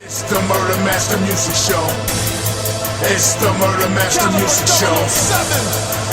It's the Murder Master Music Show. It's the Murder Master Music Show.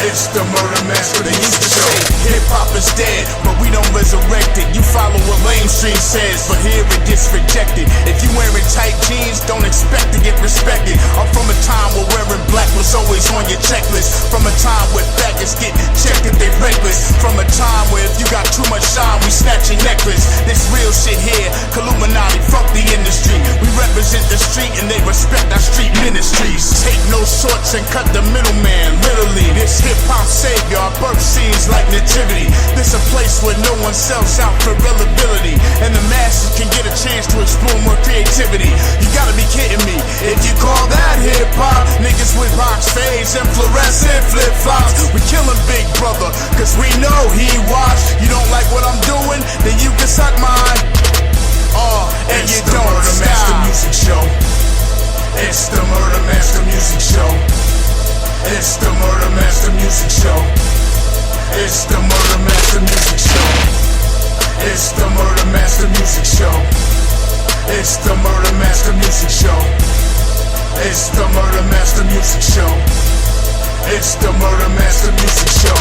It's the Murder Master Music Show. Hip-hop is dead, but we don't resurrect it. You follow what mainstream says, but here it gets rejected. If you wearing tight jeans, don't expect to get respected. I'm from a time where wearing black was always on your checklist. From a time where faggots get checked if they reckless. From a time where if you got too much shine, we snatch your necklace. This real shit here, Illuminati, fuck the industry. We represent the street and they respect our street ministries. Take no shorts and cut the middleman, literally. This hip-hop savior, our birth scenes like nativity. This a place where no one sells out for reliability, and the masses can get a chance to explore more creativity. You gotta be kidding me if you call that hip-hop. Niggas with box fades and fluorescent flip-flops. We killin' Big Brother, cause we know he watched. You don't like what I'm doing, then you can suck mine. And you don't stop. Master Music Show. It's the Murder Master Music Show. It's the Murder Master Music Show. It's the Murder Master Music Show. It's the Murder Master Music Show. It's the Murder Master Music Show. It's the Murder Master Music Show. It's the Murder Master Music Show.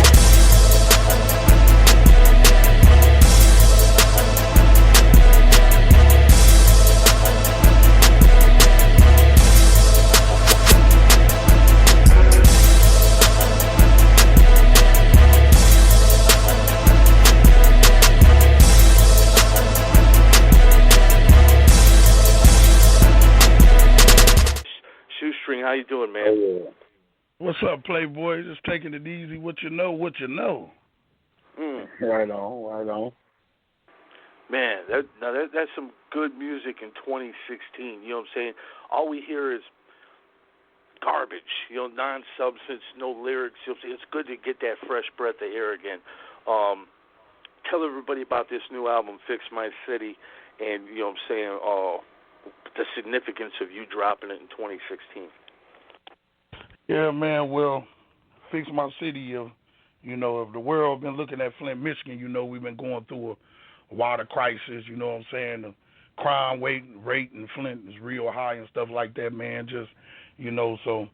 Shoestring, how you doing, man? Oh, yeah. What's up, Playboy? Just taking it easy. What you know, what you know. Right on, right on. Man, that's some good music in 2016. You know what I'm saying? All we hear is garbage, non-substance, no lyrics. You know what I'm saying? It's good to get that fresh breath of air again. Tell everybody about this new album, Fix My City, and, you know what I'm saying, the significance of you dropping it in 2016. Yeah, man, well, Fix My City, if the world been looking at Flint, Michigan, we've been going through a water crisis, you know what I'm saying? The crime rate in Flint is real high and stuff like that, man. Just, so,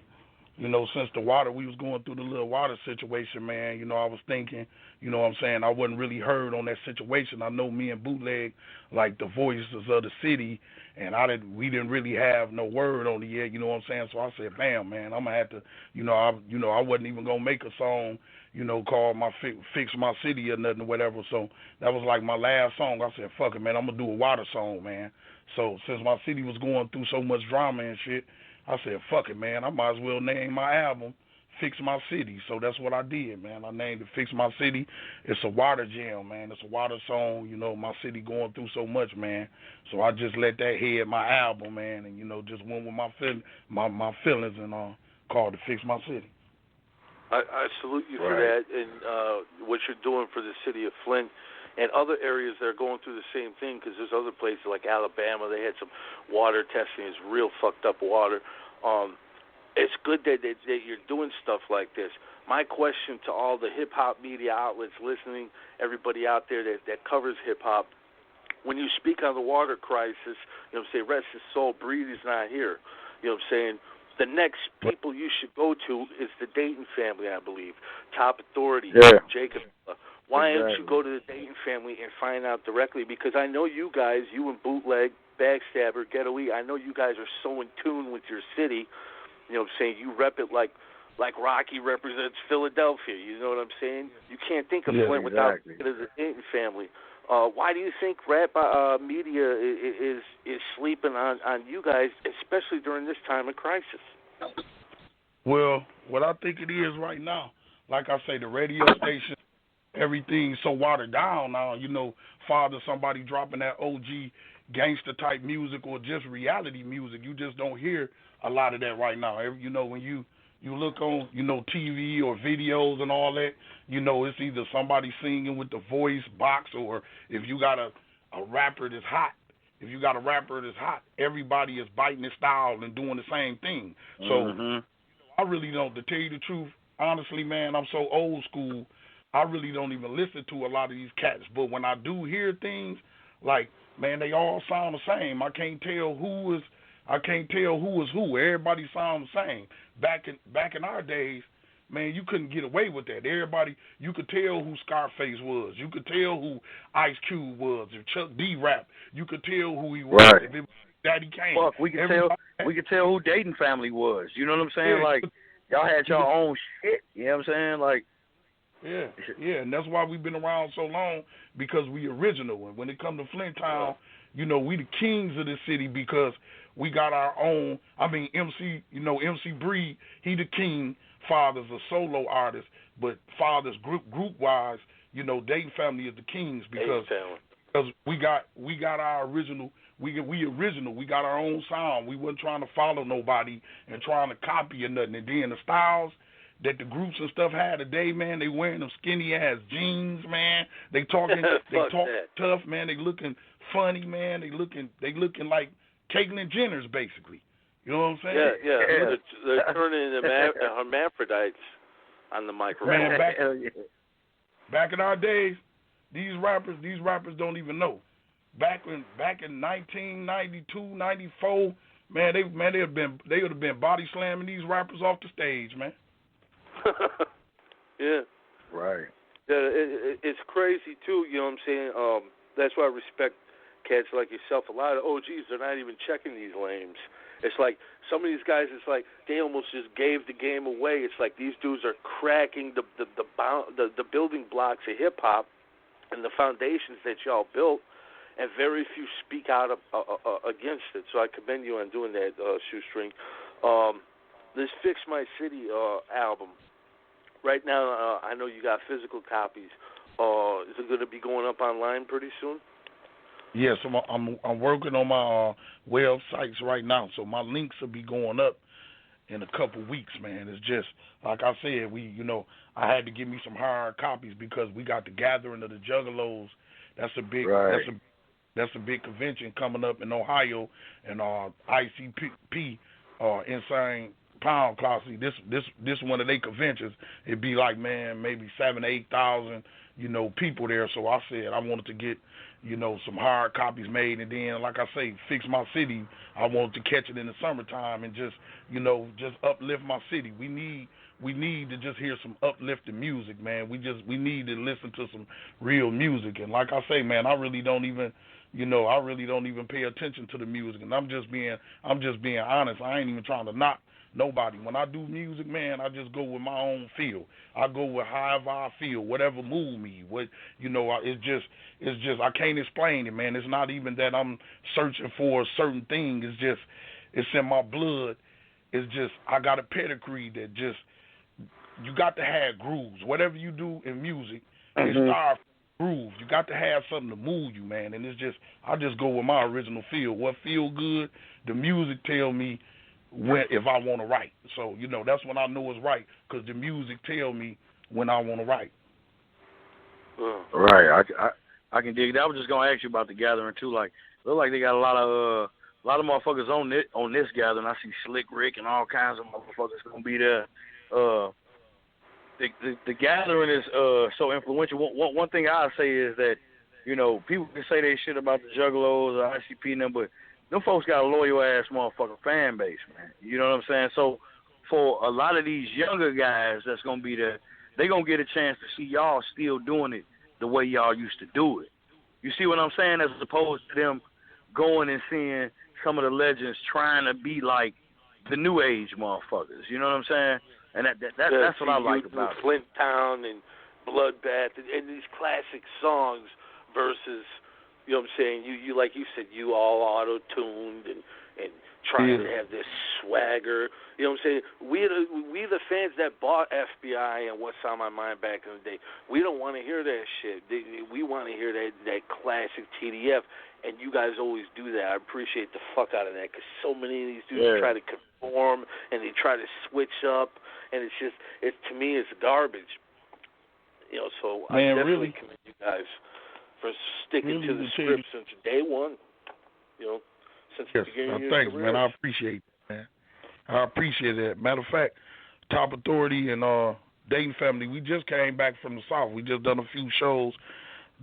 since the water, we was going through the little water situation, man, I was thinking, you know what I'm saying, I wasn't really heard on that situation. I know me and Bootleg, like the voices of the city, and we didn't really have no word on it yet, you know what I'm saying? So I said, bam, man, I'm gonna have to, I wasn't even gonna make a song, called my Fix My City or nothing or whatever. So that was like my last song. I said, fuck it, man, I'm gonna do a water song, man. So since my city was going through so much drama and shit, I said, fuck it, man, I might as well name my album Fix My City. So that's what I did, man. I named it Fix My City. It's a water jam, man. It's a water song, my city going through so much, man. So I just let that head my album, man, and, just went with my feelings and called it Fix My City. I salute you for that and what you're doing for the city of Flint and other areas that are going through the same thing, because there's other places like Alabama, they had some water testing. It's real fucked up water. It's good that you're doing stuff like this. My question to all the hip-hop media outlets listening, everybody out there that covers hip-hop, when you speak on the water crisis, say, rest his soul, Breed is not here. You know what I'm saying? The next people you should go to is the Dayton Family, I believe. Top Authority, Jacob. Why don't you go to the Dayton Family and find out directly? Because I know you guys, you and Bootleg, Backstabber, Ghetto E, I know you guys are so in tune with your city. You know what I'm saying? You rep it like Rocky represents Philadelphia. You know what I'm saying? You can't think of Flint without it as a Dayton Family. Why do you think rap media is sleeping on you guys, especially during this time of crisis? Well, what I think it is right now, like I say, the radio station, everything's so watered down now. Father, somebody dropping that OG gangster type music or just reality music, you just don't hear a lot of that right now. When you look on, TV or videos and all that, it's either somebody singing with the voice box, or if you got a rapper that's hot, everybody is biting his style and doing the same thing. So I really don't, to tell you the truth, honestly, man, I'm so old school, I really don't even listen to a lot of these cats. But when I do hear things, like man, they all sound the same. I can't tell who is who. Everybody sounds the same. Back in our days, man, you couldn't get away with that. Everybody, you could tell who Scarface was. You could tell who Ice Cube was. If Chuck D rapped, you could tell who he was. Right. If it was Daddy Kane. Fuck, we could tell who Dayton Family was. You know what I'm saying? Yeah. Like, y'all had your own shit. You know what I'm saying? Like, yeah, and that's why we've been around so long, because we original. And when it comes to Flint Town, you know, we the kings of this city because we got our own. I mean, MC Breed, he the king. Father's a solo artist, but Father's group wise, you know, Dayton Family is the kings because we got our original. We original. We got our own sound. We wasn't trying to follow nobody and trying to copy or nothing. And then the styles that the groups and stuff had today, man, they wearing them skinny ass jeans, man. They talk tough, man. They looking funny, man. They looking like Caitlyn Jenner's basically. You know what I'm saying? Yeah. They're turning into hermaphrodites on the microphone. Man, back in our days, these rappers don't even know. Back in 1992, 94, man, they would have been body slamming these rappers off the stage, man. Yeah. right. Yeah, it's crazy too. You know what I'm saying? That's why I respect cats like yourself. A lot of OGs, they're not even checking these lames. It's like some of these guys, it's like they almost just gave the game away. It's like these dudes are cracking the building blocks of hip hop and the foundations that y'all built, and very few speak out against it. So I commend you on doing that, Shoestring. This Fix My City album, right now I know you got physical copies. Is it going to be going up online pretty soon? Yes, I'm working on my websites right now, so my links will be going up in a couple weeks, man. It's just like I said, I had to give me some hard copies because we got the Gathering of the Juggalos. That's a big that's a big convention coming up in Ohio, and ICP Insane Pound Closet. This one of their conventions. It'd be like, man, maybe 7,000 to 8,000 people there. So I said I wanted to get some hard copies made, and then, like I say, Fix My City. I wanted to catch it in the summertime and just uplift my city. We need to just hear some uplifting music, man. We need to listen to some real music. And like I say, man, I really don't even pay attention to the music. And I'm just being honest. I ain't even trying to knock nobody. When I do music, man, I just go with my own feel. I go with however I feel, whatever move me. It's just I can't explain it, man. It's not even that I'm searching for a certain thing. It's in my blood. It's just I got a pedigree that just you got to have grooves. Whatever you do in music, it starts grooves. You got to have something to move you, man. And it's just I just go with my original feel. What feel good, the music tell me if I want to write. So, that's when I know it's right, because the music tell me when I want to write. Right. I can dig that. I was just going to ask you about the Gathering, too. Like, look like they got a lot of motherfuckers on this Gathering. I see Slick Rick and all kinds of motherfuckers going to be there. The Gathering is so influential. One thing I'll say is that, people can say they shit about the Juggalos or ICP and them, but them folks got a loyal-ass motherfucking fan base, man. You know what I'm saying? So for a lot of these younger guys that's going to be there, they're going to get a chance to see y'all still doing it the way y'all used to do it. You see what I'm saying? As opposed to them going and seeing some of the legends trying to be like the new age motherfuckers. You know what I'm saying? And that's what I like about it. Flint Town and Bloodbath and these classic songs versus, you know what I'm saying, you like you said, you all auto-tuned and trying to have this swagger. You know what I'm saying? We the fans that bought FBI and What's on My Mind back in the day, we don't want to hear that shit. We want to hear that classic TDF, and you guys always do that. I appreciate the fuck out of that, because so many of these dudes try to conform and they try to switch up, and to me, it's garbage. So I definitely commend you guys for sticking to the script since day one. Since the beginning of your thanks, careers. man. I appreciate it, man. I appreciate that. Matter of fact, Top Authority and Dayton Family, we just came back from the South. We just done a few shows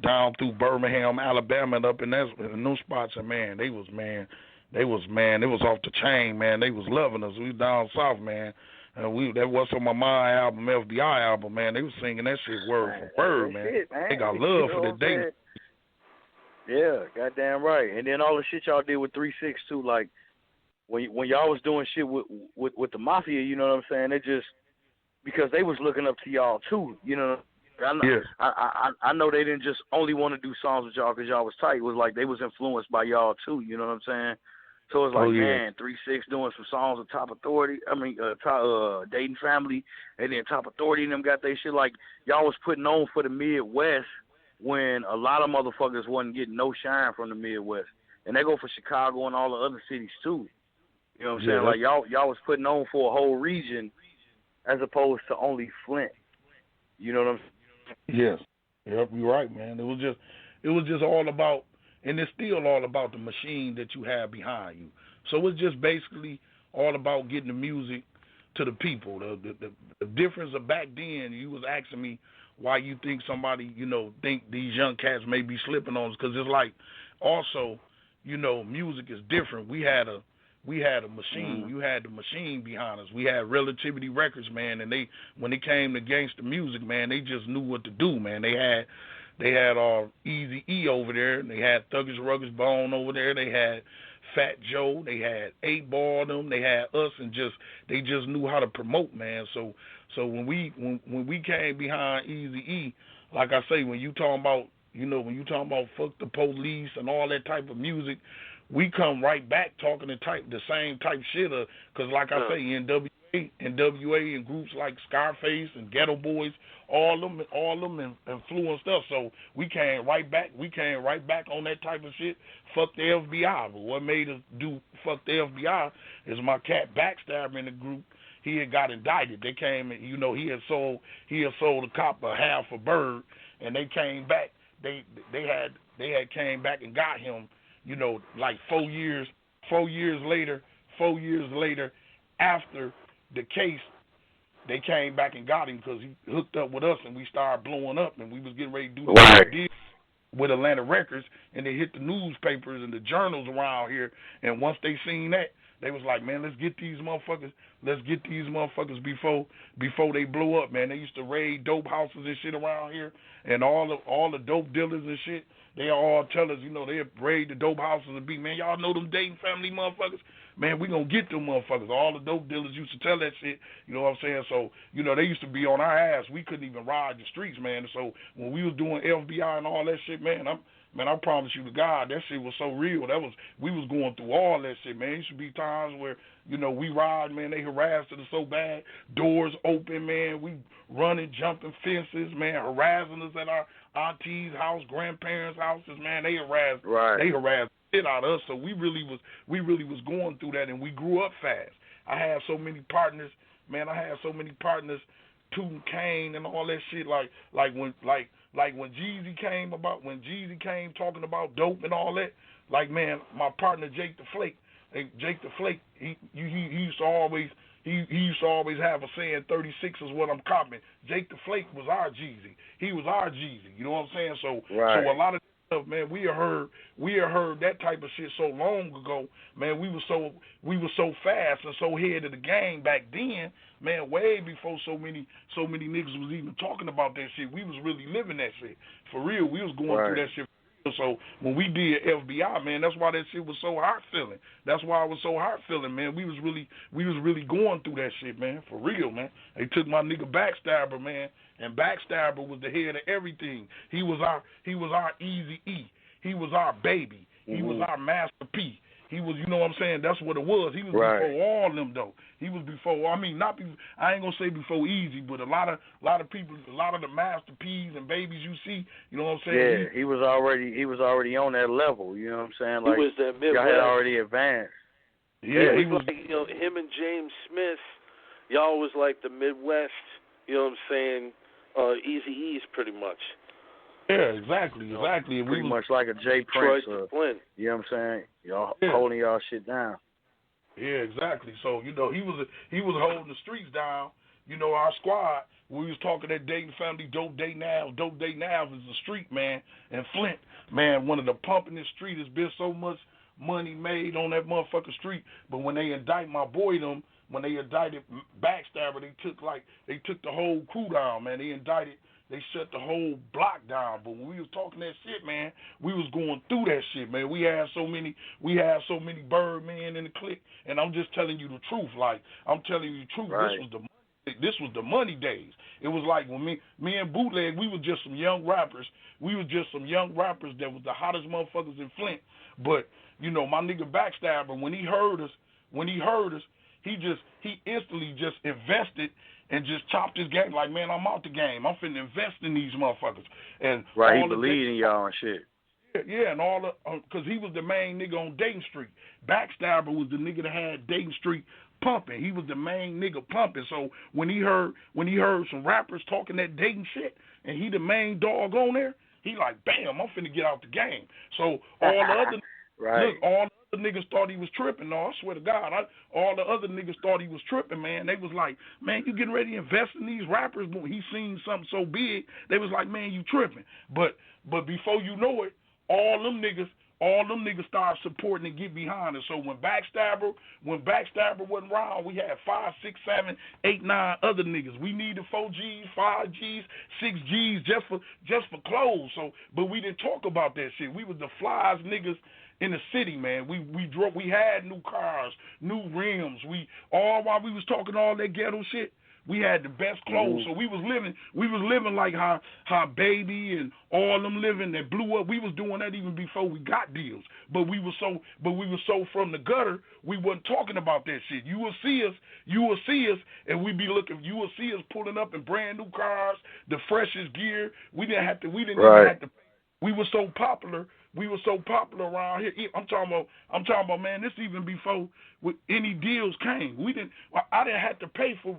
down through Birmingham, Alabama, and up in those spots, and man, they was off the chain, man. They was loving us. We down south, man. And that was on my mind album, FBI album, man. They was singing that shit word for word, man. They got love for the Dayton. Yeah, goddamn right. And then all the shit y'all did with 3-6 too, like when y'all was doing shit with the Mafia, you know what I'm saying? It just because they was looking up to y'all too, you know. I know they didn't just only want to do songs with y'all because y'all was tight. It was like they was influenced by y'all too, you know what I'm saying? So it's like, man, 3-6 doing some songs with Top Authority. Dayton Family, and then Top Authority and them got their shit. Like y'all was putting on for the Midwest when a lot of motherfuckers wasn't getting no shine from the Midwest, and they go for Chicago and all the other cities too. You know what I'm saying? Like y'all was putting on for a whole region as opposed to only Flint. You know what I'm saying? Yes. Yep, you're right, man. It was just all about, and it's still all about the machine that you have behind you. So it's just basically all about getting the music to the people. The difference of back then, you was asking me why you think somebody, think these young cats may be slipping on us, because it's like also, music is different. We had a machine. You had the machine behind us. We had Relativity Records, man, and when it came to gangster music, man, they just knew what to do, man. They had Eazy-E over there, and they had Thuggish Ruggish Bone over there. They had Fat Joe. They had 8-Ball them. They had us, and they just knew how to promote, man. So when we came behind Eazy-E, like I say, when you talking about fuck the police and all that type of music, we come right back talking the same type shit, because like I say, NWA and groups like Scarface and Ghetto Boys, all them influenced us. So we came right back on that type of shit. Fuck the FBI. But what made us do fuck the FBI is my cat Backstabber in the group. He had got indicted. They came and he had sold a cop a half a bird, and they came back. They had came back and got him. Like 4 years later, after the case, they came back and got him because he hooked up with us, and we started blowing up, and we was getting ready to do the deal with Atlanta Records, and they hit the newspapers and the journals around here, and once they seen that, they was like, man, let's get these motherfuckers before they blow up, man. They used to raid dope houses and shit around here, and all the dope dealers and shit. They all tell us, they raid the dope houses and be, man, y'all know them Dayton Family motherfuckers? Man, we gonna get them motherfuckers. All the dope dealers used to tell that shit, you know what I'm saying? So, they used to be on our ass. We couldn't even ride the streets, man. So when we was doing FBI and all that shit, man, I promise you to God, that shit was so real. We was going through all that shit, man. It used to be times where, we ride, man, they harassed us so bad, doors open, man, we running, jumping fences, man, harassing us at our auntie's house, grandparents' houses, man. They harassed shit out of us. So we really was going through that, and we grew up fast. I had so many partners, man. Tootin' Kane and all that shit. Like when Jeezy came talking about dope and all that. Like, man, my partner Jake the Flake, he used to always have a saying, 36 is what I'm copping. Jake the Flake was our Jeezy. He was our Jeezy. You know what I'm saying? So a lot of stuff, man, we had heard that type of shit so long ago, man. We were so fast and so ahead of the game back then, man, way before so many niggas was even talking about that shit. We was really living that shit. For real, we was going through that shit. So when we did FBI, man, that's why that shit was so hot feeling. That's why it was so hot feeling, man. We was really going through that shit, man. For real, man. They took my nigga Backstabber, man, and Backstabber was the head of everything. He was our Eazy-E. He was our baby. He was our Master P. He was, you know what I'm saying? That's what it was. He was before all them, though. He was before. I ain't gonna say before Eazy, but a lot of people, a lot of the Master P's and babies you see, you know what I'm saying? Yeah, he was already on that level. You know what I'm saying? Like, he was that Midwest. Y'all had already advanced. Yeah, he was like, him and James Smith. Y'all was like the Midwest. You know what I'm saying? Eazy-E's pretty much. Yeah, exactly. Pretty much like a Jay Prince. Flint. You know what I'm saying? Y'all holding y'all shit down. Yeah, exactly. So he was holding the streets down. you know, our squad, we was talking at Dayton Family, Dope Dayton Ave. Dope Dayton Ave is the street, man, in Flint. Man, one of the pumpingest street. Has been so much money made on that motherfucking street. But when they indict my boy them, when they indicted Backstabber, they took the whole crew down, man. They shut the whole block down. But when we was talking that shit, man, we was going through that shit, man. We had so many Birdmen in the clique, and I'm just telling you the truth. Like, I'm telling you the truth. Right. This was the money days. It was like when me and Bootleg, we were just some young rappers. We were just some young rappers that was the hottest motherfuckers in Flint. But, you know, my nigga Backstabber, when he heard us, he instantly just invested and just chopped his game. Like, man, I'm out the game. I'm finna invest in these motherfuckers. And right, he believed in y'all and shit. Yeah, and all because he was the main nigga on Dayton Street. Backstabber was the nigga that had Dayton Street pumping. He was the main nigga pumping. So when he heard some rappers talking that Dayton shit, and he the main dog on there, he like, bam, I'm finna get out the game. So all the other right. Look, all the other niggas thought he was tripping. No, I swear to God, all the other niggas thought he was tripping, man. They was like, man, you getting ready to invest in these rappers? But he seen something so big, they was like, man, you tripping. But before you know it, all them niggas started supporting and get behind us. So when Backstabber wasn't around, we had 5, 6, 7, 8, 9 other niggas. We needed 4 G's, 5 G's, 6 G's just for clothes. So, but we didn't talk about that shit. We was the flyest niggas in the city, man. We had new cars, new rims. While we was talking all that ghetto shit, we had the best clothes. So we was living like how Baby and all them living that blew up. We was doing that even before we got deals. But we were so from the gutter, we wasn't talking about that shit. You will see us, and you will see us pulling up in brand new cars, the freshest gear. We didn't even have to. We were so popular. We were so popular around here. I'm talking about, man. This even before any deals came. I didn't have to pay for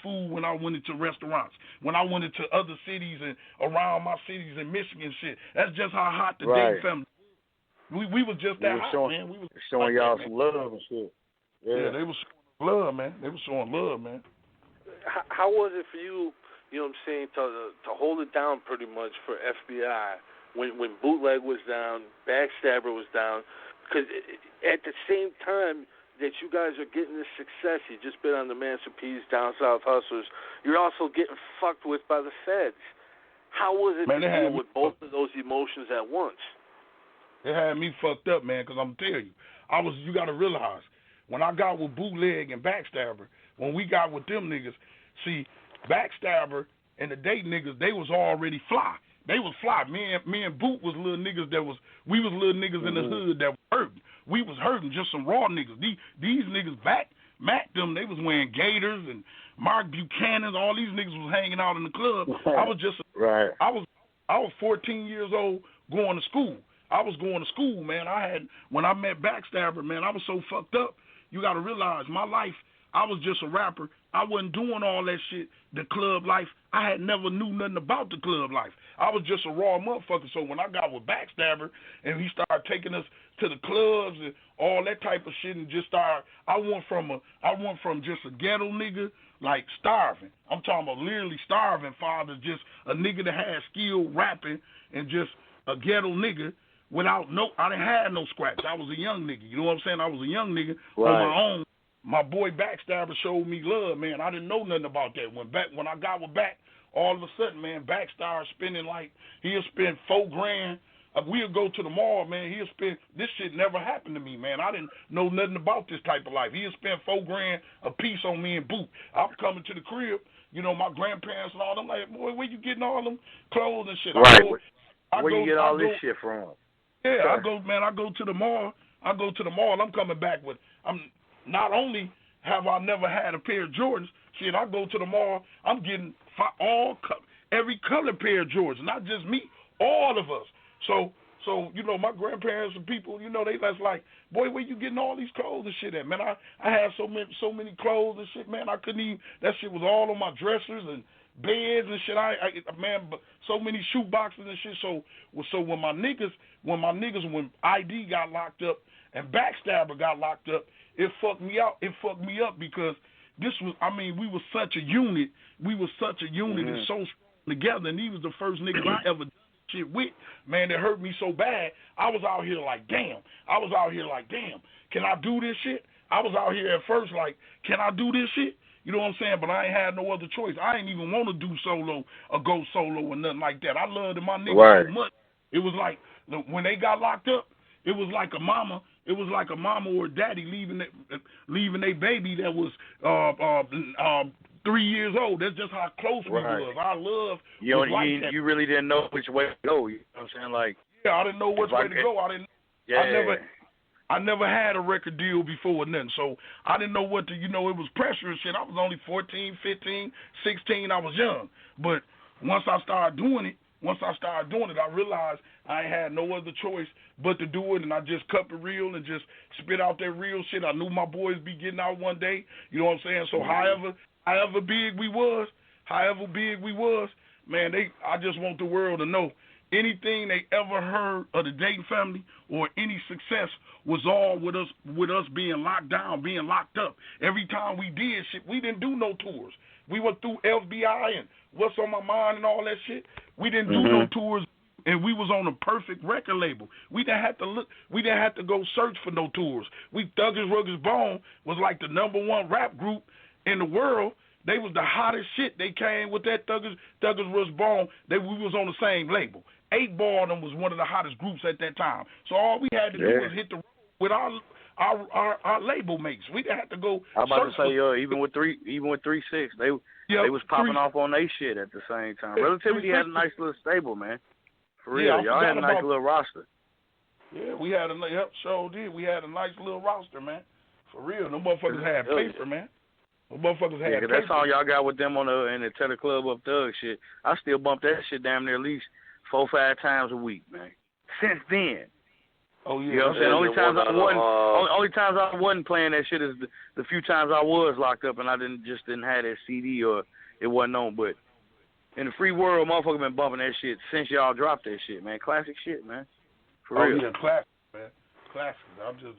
food when I went into restaurants. When I went into other cities and around my cities in Michigan, shit. That's just how hot the Dayton family. We was just that hot, man. We was showing y'all some love and shit. Yeah, they was showing love, man. How was it for you? You know what I'm saying, to hold it down pretty much for FBI when Bootleg was down, Backstabber was down, because at the same time that you guys are getting this success, you just been on the Master P's Down South Hustlers, you're also getting fucked with by the feds. How was it to deal with both of those emotions at once? It had me fucked up, man, because I'm telling you, you got to realize, when I got with Bootleg and Backstabber, when we got with them niggas, see, Backstabber and the Dayton niggas, they was already fly. They was fly. Me and Boot was little niggas we was little niggas in the hood that was hurting. We was hurting, just some raw niggas. These niggas Mac them, they was wearing Gators and Mark Buchanan's, all these niggas was hanging out in the club. I was just I was 14 years old going to school. I was going to school, man. When I met Backstabber, man, I was so fucked up. You gotta realize my life, I was just a rapper. I wasn't doing all that shit, the club life. I had never knew nothing about the club life. I was just a raw motherfucker. So when I got with Backstabber and he started taking us to the clubs and all that type of shit and just started, I went from just a ghetto nigga, like starving. I'm talking about literally starving, father, just a nigga that had skill rapping and just a ghetto nigga I didn't have no scratch. I was a young nigga. You know what I'm saying? I was a young nigga on my own. My boy Backstabber showed me love, man. I didn't know nothing about that. When I got with Back, all of a sudden, man, Back started spending he'll spend $4,000. We'll go to the mall, man. He'll spend, this shit never happened to me, man. I didn't know nothing about this type of life. He'll spend $4,000 a piece on me and Boot. I'm coming to the crib, you know, my grandparents and all them like, boy, where you getting all them clothes and shit? Right. Where you get all this shit from? Yeah, I go to the mall. I'm coming back with, not only have I never had a pair of Jordans, shit, I go to the mall, I'm getting every color pair of Jordans, not just me, all of us. So you know, my grandparents and people, you know, they was like, boy, where you getting all these clothes and shit at, man? I had so many clothes and shit, man, I couldn't even, that shit was all on my dressers and beds and shit. But so many shoe boxes and shit. So when ID got locked up and Backstabber got locked up, it fucked me up because we were such a unit. We were such a unit and so strong together, and he was the first nigga I ever done shit with, man, that hurt me so bad. I was out here like, damn. Can I do this shit? I was out here at first like, can I do this shit? You know what I'm saying? But I ain't had no other choice. I ain't even want to do solo or go solo or nothing like that. I loved my niggas so much. It was like, when they got locked up, it was like a mama or a daddy leaving their baby that was 3 years old. That's just how close we was. Our love was like that. You really didn't know which way to go. You know what I'm saying? Like, yeah, I didn't know which way to go. I never had a record deal before or nothing, so I didn't know what to, it was pressure and shit. I was only 14, 15, 16. I was young. But once I started doing it, I realized I ain't had no other choice but to do it, and I just cut the real and just spit out that real shit. I knew my boys be getting out one day. You know what I'm saying? So however big we was, man, I just want the world to know anything they ever heard of the Dayton family or any success was all with us being locked down, being locked up. Every time we did shit, we didn't do no tours. We went through FBI and What's on My Mind and all that shit. We didn't do no tours, and we was on a perfect record label. We didn't have to look. We didn't have to go search for no tours. Thuggish Ruggish Bone was like the #1 rap group in the world. They was the hottest shit. They came with that Thuggish Ruggish Bone. We was on the same label. 8 Ball them was one of the hottest groups at that time. So all we had to do was hit the road with our label mates. We didn't have to go. I'm about to say, even with 3-6, they was popping off on their shit at the same time. Relativity had a nice little stable, man. For real, y'all had a nice little roster. Yeah, we had We had a nice little roster, man. For real, no motherfuckers had paper, man. No motherfuckers had paper. That's all y'all got with them in the Tedder Club Up Thug shit. I still bump that shit damn near at least 4-5 times a week, man. Since then. Oh yeah. You know what I'm saying? Only times I wasn't playing that shit is the few times I was locked up and I didn't have that CD or it wasn't on. But in the free world, motherfucker been bumping that shit since y'all dropped that shit, man. Classic shit, man. For real. Yeah, classic, man. Classic. I'm just,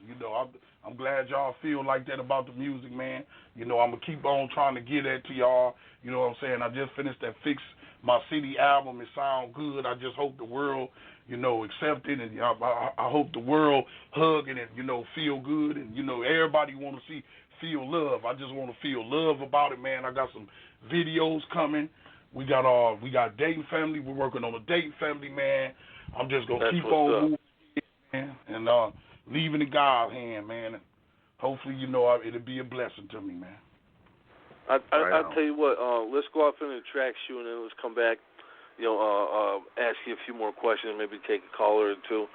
I'm glad y'all feel like that about the music, man. I'm gonna keep on trying to get that to y'all. You know what I'm saying? I just finished that Fix My City album. It sound good. I just hope the world, accept it, and I hope the world hug it and, feel good, and, everybody want to feel love. I just want to feel love about it, man. I got some videos coming. We got Dayton Family. We're working on the Dayton Family, man. I'm just gonna keep on moving, man, and leaving in God's hand, man. And hopefully, it'll be a blessing to me, man. I'll tell you what. Let's go off into the track shoe, and then let's come back. Ask you a few more questions, maybe take a caller or two.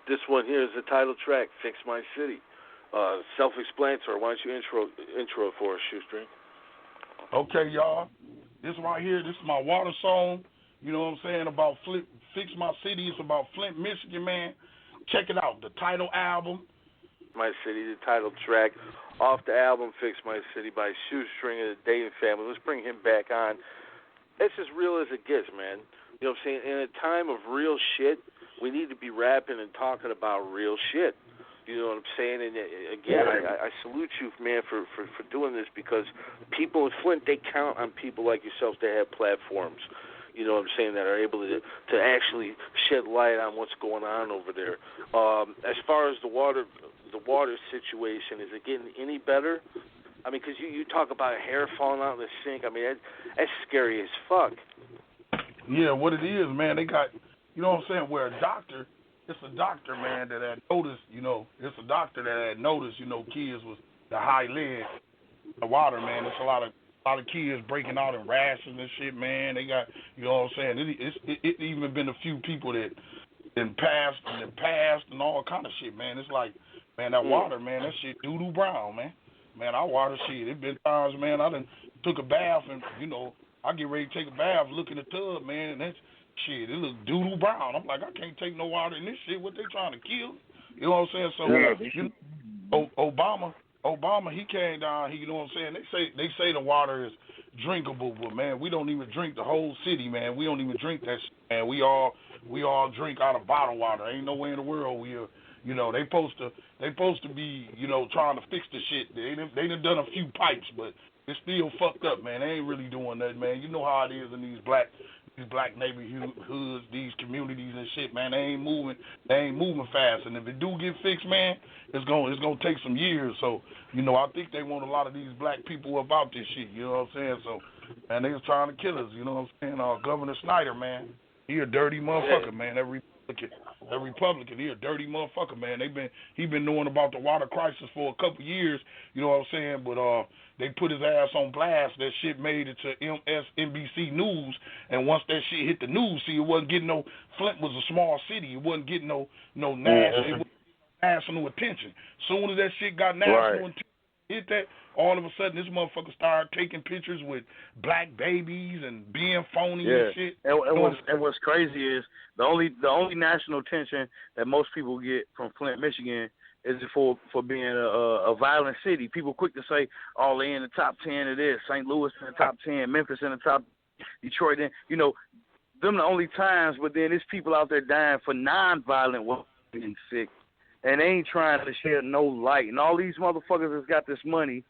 This one here is the title track, "Fix My City." Self-explanatory. Why don't you intro for us, Shoestring? Okay, y'all. This right here, this is my water song. You know what I'm saying, about Fix My City. It's about Flint, Michigan, man. Check it out. The title album. My City, the title track. Off the album, Fix My City by Shoestring and the Dayton Family. Let's bring him back on. It's as real as it gets, man. You know what I'm saying? In a time of real shit, we need to be rapping and talking about real shit. You know what I'm saying? And again, I salute you, man, for doing this, because people in Flint, they count on people like yourself to have platforms. You know what I'm saying? That are able to actually shed light on what's going on over there. As far as the water situation, is it getting any better? I mean, because you talk about hair falling out in the sink. I mean, that's scary as fuck. Yeah, what it is, man, they got, you know what I'm saying, where it's a doctor, man, that had noticed, kids was the high lead, the water, man. There's a lot of kids breaking out in rashes and shit, man. They got, you know what I'm saying, it even been a few people that passed and all kind of shit, man. It's like, man, that water, man, that shit doo-doo brown, man. Man, I water shit. It been times, man, I done took a bath and, I get ready to take a bath, look in the tub, man, and that's shit. It look doo-doo brown. I'm like, I can't take no water in this shit. What they trying to kill? You know what I'm saying? So, Obama, he came down. You know what I'm saying? They say the water is drinkable, but man, we don't even drink the whole city, man. We don't even drink that shit, man. We all drink out of bottled water. Ain't no way in the world we'll You know, they supposed to be, you know, trying to fix the shit. They done a few pipes, but it's still fucked up, man. They ain't really doing nothing, man. You know how it is in these black neighborhoods, these communities and shit, man. They ain't moving fast. And if it do get fixed, man, it's gonna take some years. So, you know, I think they want a lot of these black people about this shit. You know what I'm saying? So, man, they was trying to kill us. You know what I'm saying? Governor Snyder, man, he a dirty motherfucker, man. A Republican, he a dirty motherfucker, man. He been knowing about the water crisis for a couple years, you know what I'm saying? But they put his ass on blast. That shit made it to MSNBC News, and once that shit hit the news, see, it wasn't getting no. Flint was a small city. It wasn't getting no national attention. Soon as that shit got national attention, hit that, all of a sudden this motherfucker started taking pictures with black babies and being phony and shit. And what's crazy is the only national attention that most people get from Flint, Michigan is for being a violent city. People quick to say, oh, they in the top 10 of this, St. Louis in the top 10, Memphis in the top, Detroit in, you know, them the only times, but then there's people out there dying for non-violent ways and sick, and they ain't trying to shed no light. And all these motherfuckers that's got this money,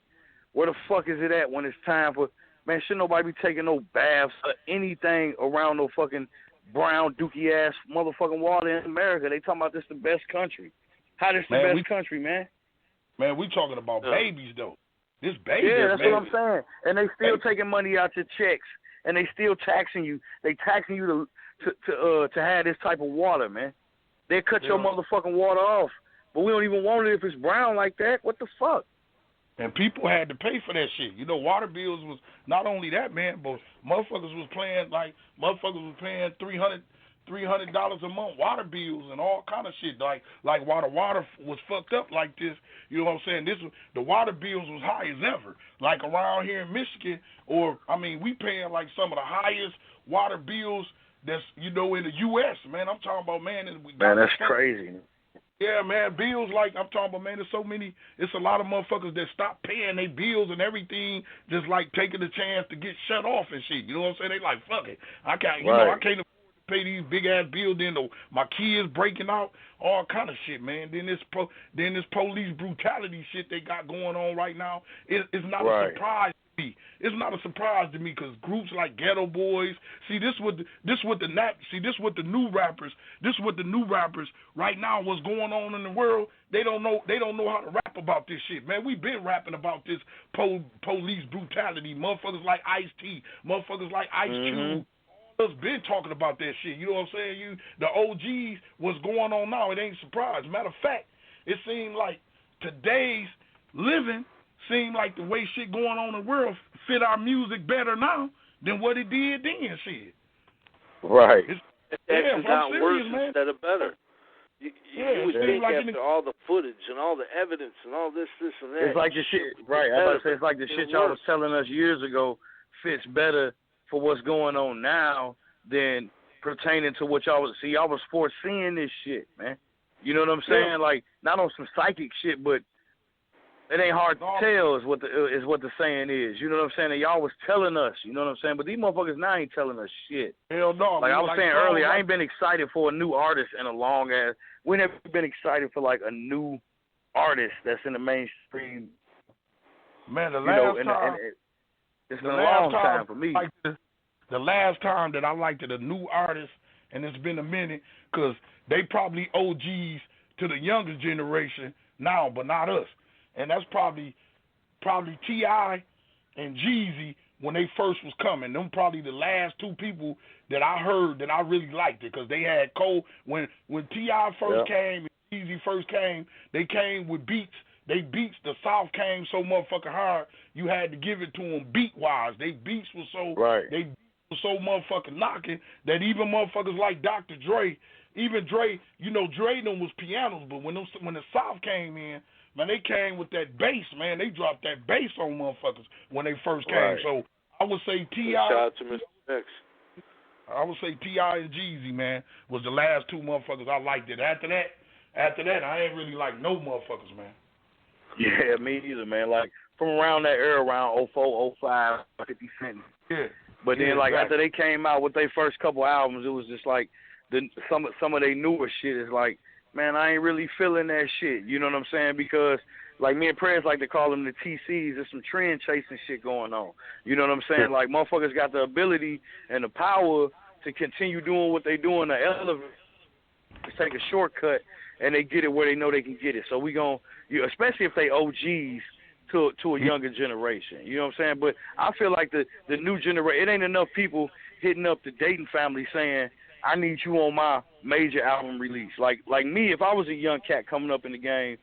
where the fuck is it at when it's time for, man, should nobody be taking no baths or anything around no fucking brown dookie-ass motherfucking water in America. They talking about this the best country. How this the best country, man? Man, we talking about babies, though. This baby, yeah, that's man. what I'm saying. And they still taking money out your checks, and they still taxing you. They taxing you to have this type of water, man. They cut your motherfucking water off, but we don't even want it if it's brown like that. What the fuck? And people had to pay for that shit. You know, water bills was not only that, man, but motherfuckers was paying $300 a month water bills and all kind of shit. Like while the water was fucked up like this, you know what I'm saying? The water bills was high as ever. Like around here in Michigan, we paying like some of the highest water bills that's, you know, in the U.S., man. I'm talking about, man. Man, that's crazy. Yeah, man, bills like, I'm talking about, man, it's a lot of motherfuckers that stop paying their bills and everything, just like taking the chance to get shut off and shit. You know what I'm saying? They like, fuck it. I can't afford to pay these big ass bills. Then my kids breaking out, all kind of shit, man. Then this police brutality shit they got going on right now. It's not a surprise to me. It's not a surprise to me because groups like Ghetto Boys. See, this what the new rappers right now. What's going on in the world? They don't know how to rap about this shit, man. We've been rapping about this police brutality. Motherfuckers like Ice-T, motherfuckers like Ice Cube. Us been talking about that shit. You know what I'm saying? The OGs, what's going on now, it ain't surprise. Matter of fact, it seemed like today's living seemed like the way shit going on in the world fit our music better now than what it did then, shit. Right. It's actually gotten worse instead of better. You would think after all the footage and all the evidence and all this and that. It's like the shit, right. I was about to say, it's like the shit y'all was telling us years ago fits better for what's going on now than pertaining to what y'all was. See, y'all was foreseeing this shit, man. You know what I'm saying? Yeah. Like, not on some psychic shit, but it ain't hard to tell is what the saying is. You know what I'm saying? And y'all was telling us, you know what I'm saying? But these motherfuckers now ain't telling us shit. Hell no. Like I was saying earlier, I ain't been excited for a new artist in a long ass. We never been excited for like a new artist that's in the mainstream. Man, the last time. It's been a long time for me. The last time that I liked a new artist, and it's been a minute, because they probably OGs to the younger generation now, but not us. And that's probably T.I. and Jeezy when they first was coming. Them probably the last two people that I heard that I really liked it, because they had when T.I. first came and Jeezy first came, they came with beats. They beats, the South came so motherfucking hard, you had to give it to them beat-wise. They beats were so motherfucking knocking that even motherfuckers like Dr. Dre, even Dre, you know, Dre them was pianos, but when the South came in, man, they came with that bass, man. They dropped that bass on motherfuckers when they first came. Right. So I would say T.I. Shout out to Mr. X. I would say T.I. and Jeezy, man, was the last two motherfuckers I liked it. After that, I ain't really like no motherfuckers, man. Yeah, me either, man. Like, from around that era, around 04, 05, 50 Cent. Yeah. But then, after they came out with their first couple albums, it was just like some of their newer shit is like, man, I ain't really feeling that shit. You know what I'm saying? Because like me and Prayers like to call them the TCs. There's some trend chasing shit going on. You know what I'm saying? Like motherfuckers got the ability and the power to continue doing what they do in the elevator, take a shortcut, and they get it where they know they can get it. So we gon', especially if they OGs to a younger generation. You know what I'm saying? But I feel like the new generation, it ain't enough people hitting up the Dayton Family saying, I need you on my major album release. Like me, if I was a young cat coming up in the game,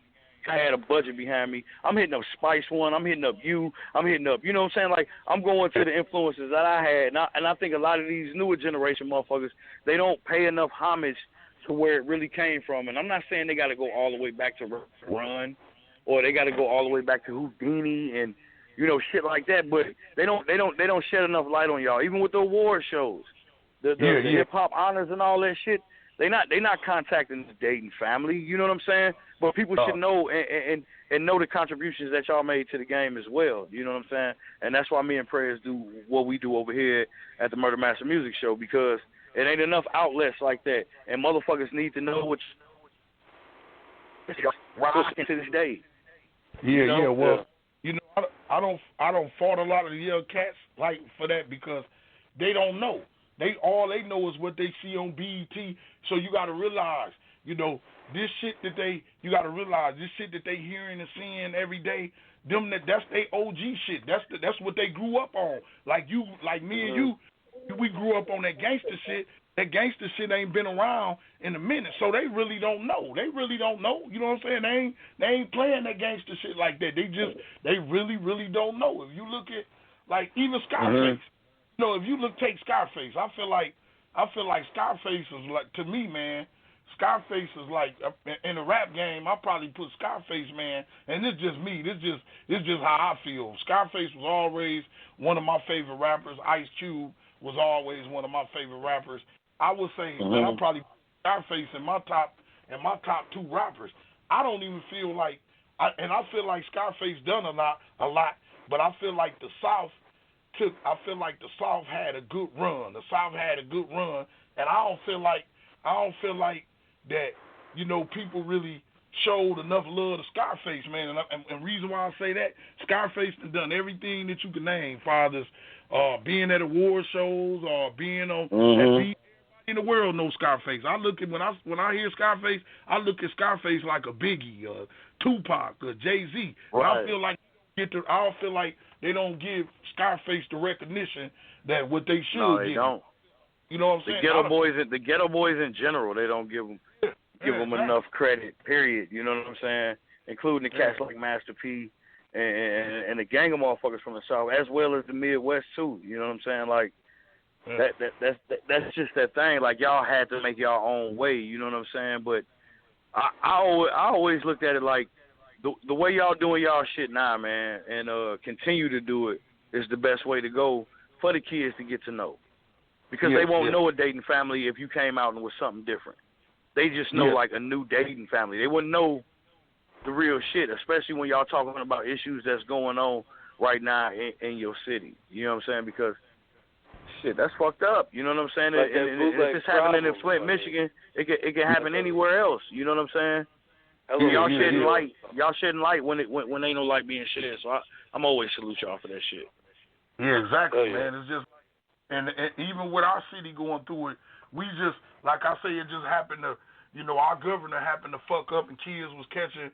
I had a budget behind me, I'm hitting up Spice One, I'm hitting up you, I'm hitting up, you know what I'm saying? Like, I'm going to the influences that I had, and I think a lot of these newer generation motherfuckers, they don't pay enough homage to where it really came from. And I'm not saying they got to go all the way back to Run, or they got to go all the way back to Houdini and, you know, shit like that, but they don't shed enough light on y'all. Even with the award shows, the hip hop honors and all that shit, they not contacting the Dayton Family. You know what I'm saying? But people should know and know the contributions that y'all made to the game as well. You know what I'm saying? And that's why me and Prayers do what we do over here at the Murder Master Music Show, because it ain't enough outlets like that, and motherfuckers need to know what's rocking to this day. Yeah, well, you know, I don't fault a lot of the young cats like for that, because they don't know. All they know is what they see on BET. So you got to realize, you know, this shit that they hearing and seeing every day, that's their OG shit. That's what they grew up on. Like me and you, we grew up on that gangster shit. That gangster shit ain't been around in a minute, so they really don't know. You know what I'm saying? They ain't playing that gangster shit like that. They really don't know. If you look at, like, even Scarface, you know, if you take Scarface, I feel like Scarface is like, to me, man, Scarface is like, in the rap game, I probably put Scarface, man, and it's just me. This just how I feel. Scarface was always one of my favorite rappers. Ice Cube was always one of my favorite rappers. I would say that I probably put Scarface in my top two rappers. I don't even feel like, I feel like Scarface done a lot, but I feel like the South had a good run. The South had a good run, and I don't feel like that, you know, people really showed enough love to Scarface, man. And reason why I say that, Scarface has done everything that you can name, fathers, being at award shows or being on TV. In the world knows Scarface. I look at when I hear Scarface, I look at Scarface like a Biggie, Tupac, Jay-Z. Right. I don't feel like they don't give Scarface the recognition that what they should. No, they don't. You know what I'm saying? The ghetto boys in general, they don't give them enough credit. Period. You know what I'm saying? Including the cats like Master P and the gang of motherfuckers from the South, as well as the Midwest too. You know what I'm saying? Like. That's just that thing. Like, y'all had to make y'all own way. You know what I'm saying? But I always looked at it like the way y'all doing y'all shit now, man, and continue to do it is the best way to go for the kids to get to know, because they won't know a Dayton Family if you came out and was something different. They just know like a new Dayton Family. They wouldn't know the real shit, especially when y'all talking about issues that's going on right now in your city. You know what I'm saying? Because shit, that's fucked up. You know what I'm saying? Like if it's happening in Flint, Michigan, it can happen anywhere else. You know what I'm saying? Y'all shedding light when ain't no light being shed. So I'm always salute y'all for that shit. Yeah, exactly, man. It's just, and even with our city going through it, we just, like I say, it just happened to, you know, our governor happened to fuck up, and kids was catching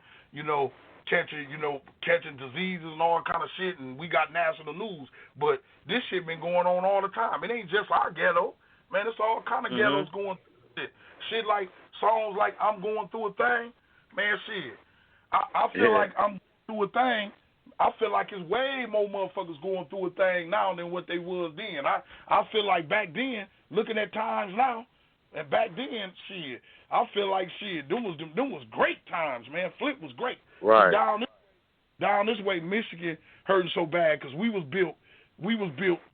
diseases and all kind of shit, and we got national news. But this shit been going on all the time. It ain't just our ghetto, man. It's all kind of ghettos going through it. Shit like songs like I'm Going Through a Thing, man. Shit, I feel like I'm through a thing. I feel like it's way more motherfuckers going through a thing now than what they was then. I feel like back then, looking at times now, and back then, shit, I feel like shit, them was great times, man. Flint was great. Right. Down this way, Michigan hurting so bad because we was built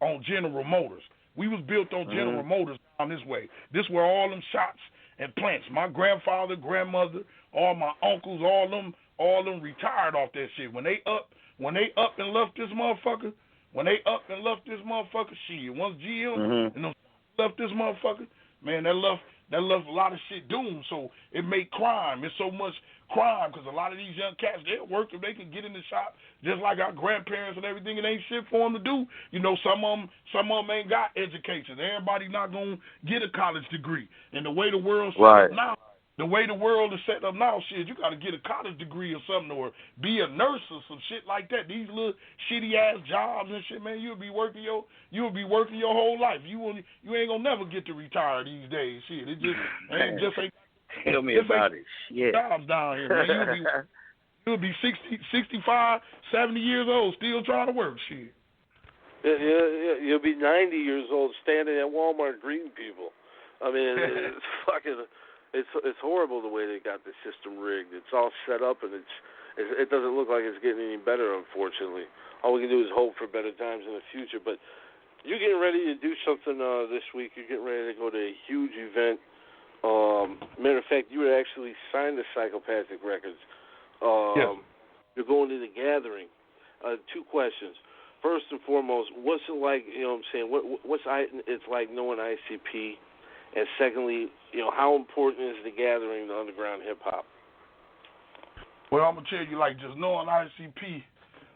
on General Motors. We was built on General Motors down this way. This where all them shots and plants. My grandfather, grandmother, all my uncles, all them retired off that shit. When they up and left this motherfucker, shit, once GM and them left this motherfucker, man, that left a lot of shit doomed. So it make crime. It's so much crime because a lot of these young cats, they'll work if they can get in the shop just like our grandparents and everything. It ain't shit for them to do. You know, some of them ain't got education. Everybody not gonna get a college degree. And the way the world's set up now. The way the world is set up now, shit, you got to get a college degree or something, or be a nurse or some shit like that. These little shitty ass jobs and shit, man, you'll be working your whole life. You ain't gonna never get to retire these days. Shit, it just ain't. Tell me about it. Shit. Jobs down here, man. You'll be 60, 65, 70 years old, still trying to work. Shit. Yeah. You'll be 90 years old, standing at Walmart greeting people. I mean, it's fucking. It's horrible the way they got the system rigged. It's all set up, and it doesn't look like it's getting any better, unfortunately. All we can do is hope for better times in the future. But you're getting ready to do something this week. You're getting ready to go to a huge event. Matter of fact, you would actually sign the Psychopathic Records. Yes. You're going to the gathering. 2 questions. First and foremost, what's it like? You know what I'm saying? What's it's like knowing ICP? And secondly, you know, how important is the gathering to underground hip hop? Well, I'm gonna tell you, like, just knowing ICP,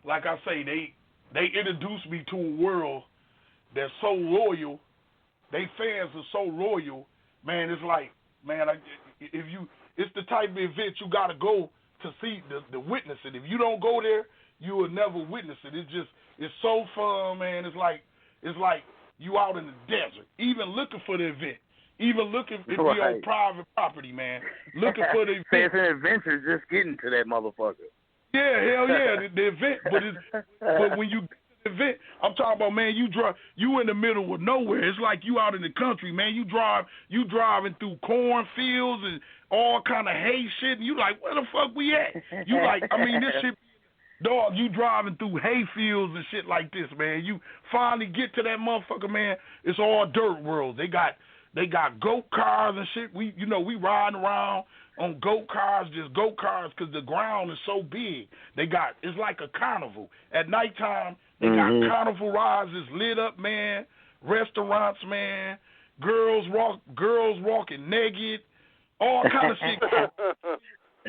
like I say, they introduced me to a world that's so loyal. They fans are so loyal, man. It's like, man, it's the type of event you gotta go to see to witness it. If you don't go there, you will never witness it. It's so fun, man. It's like you out in the desert, even looking for the event. Even looking if you're on private property, man. Looking for the event. It's an adventure just getting to that motherfucker. Yeah, hell yeah, the event. But when you get to the event, I'm talking about, man, you in the middle of nowhere. It's like you out in the country, man. You driving through cornfields and all kind of hay shit, and you like, where the fuck we at? You like, I mean, this shit, dog, you driving through hay fields and shit like this, man. You finally get to that motherfucker, man. It's all dirt world. They got goat cars and shit. We riding around on goat cars, just goat cars, because the ground is so big. It's like a carnival. At nighttime, they got carnival rides that's lit up, man. Restaurants, man. Girls walking naked. All kind of shit.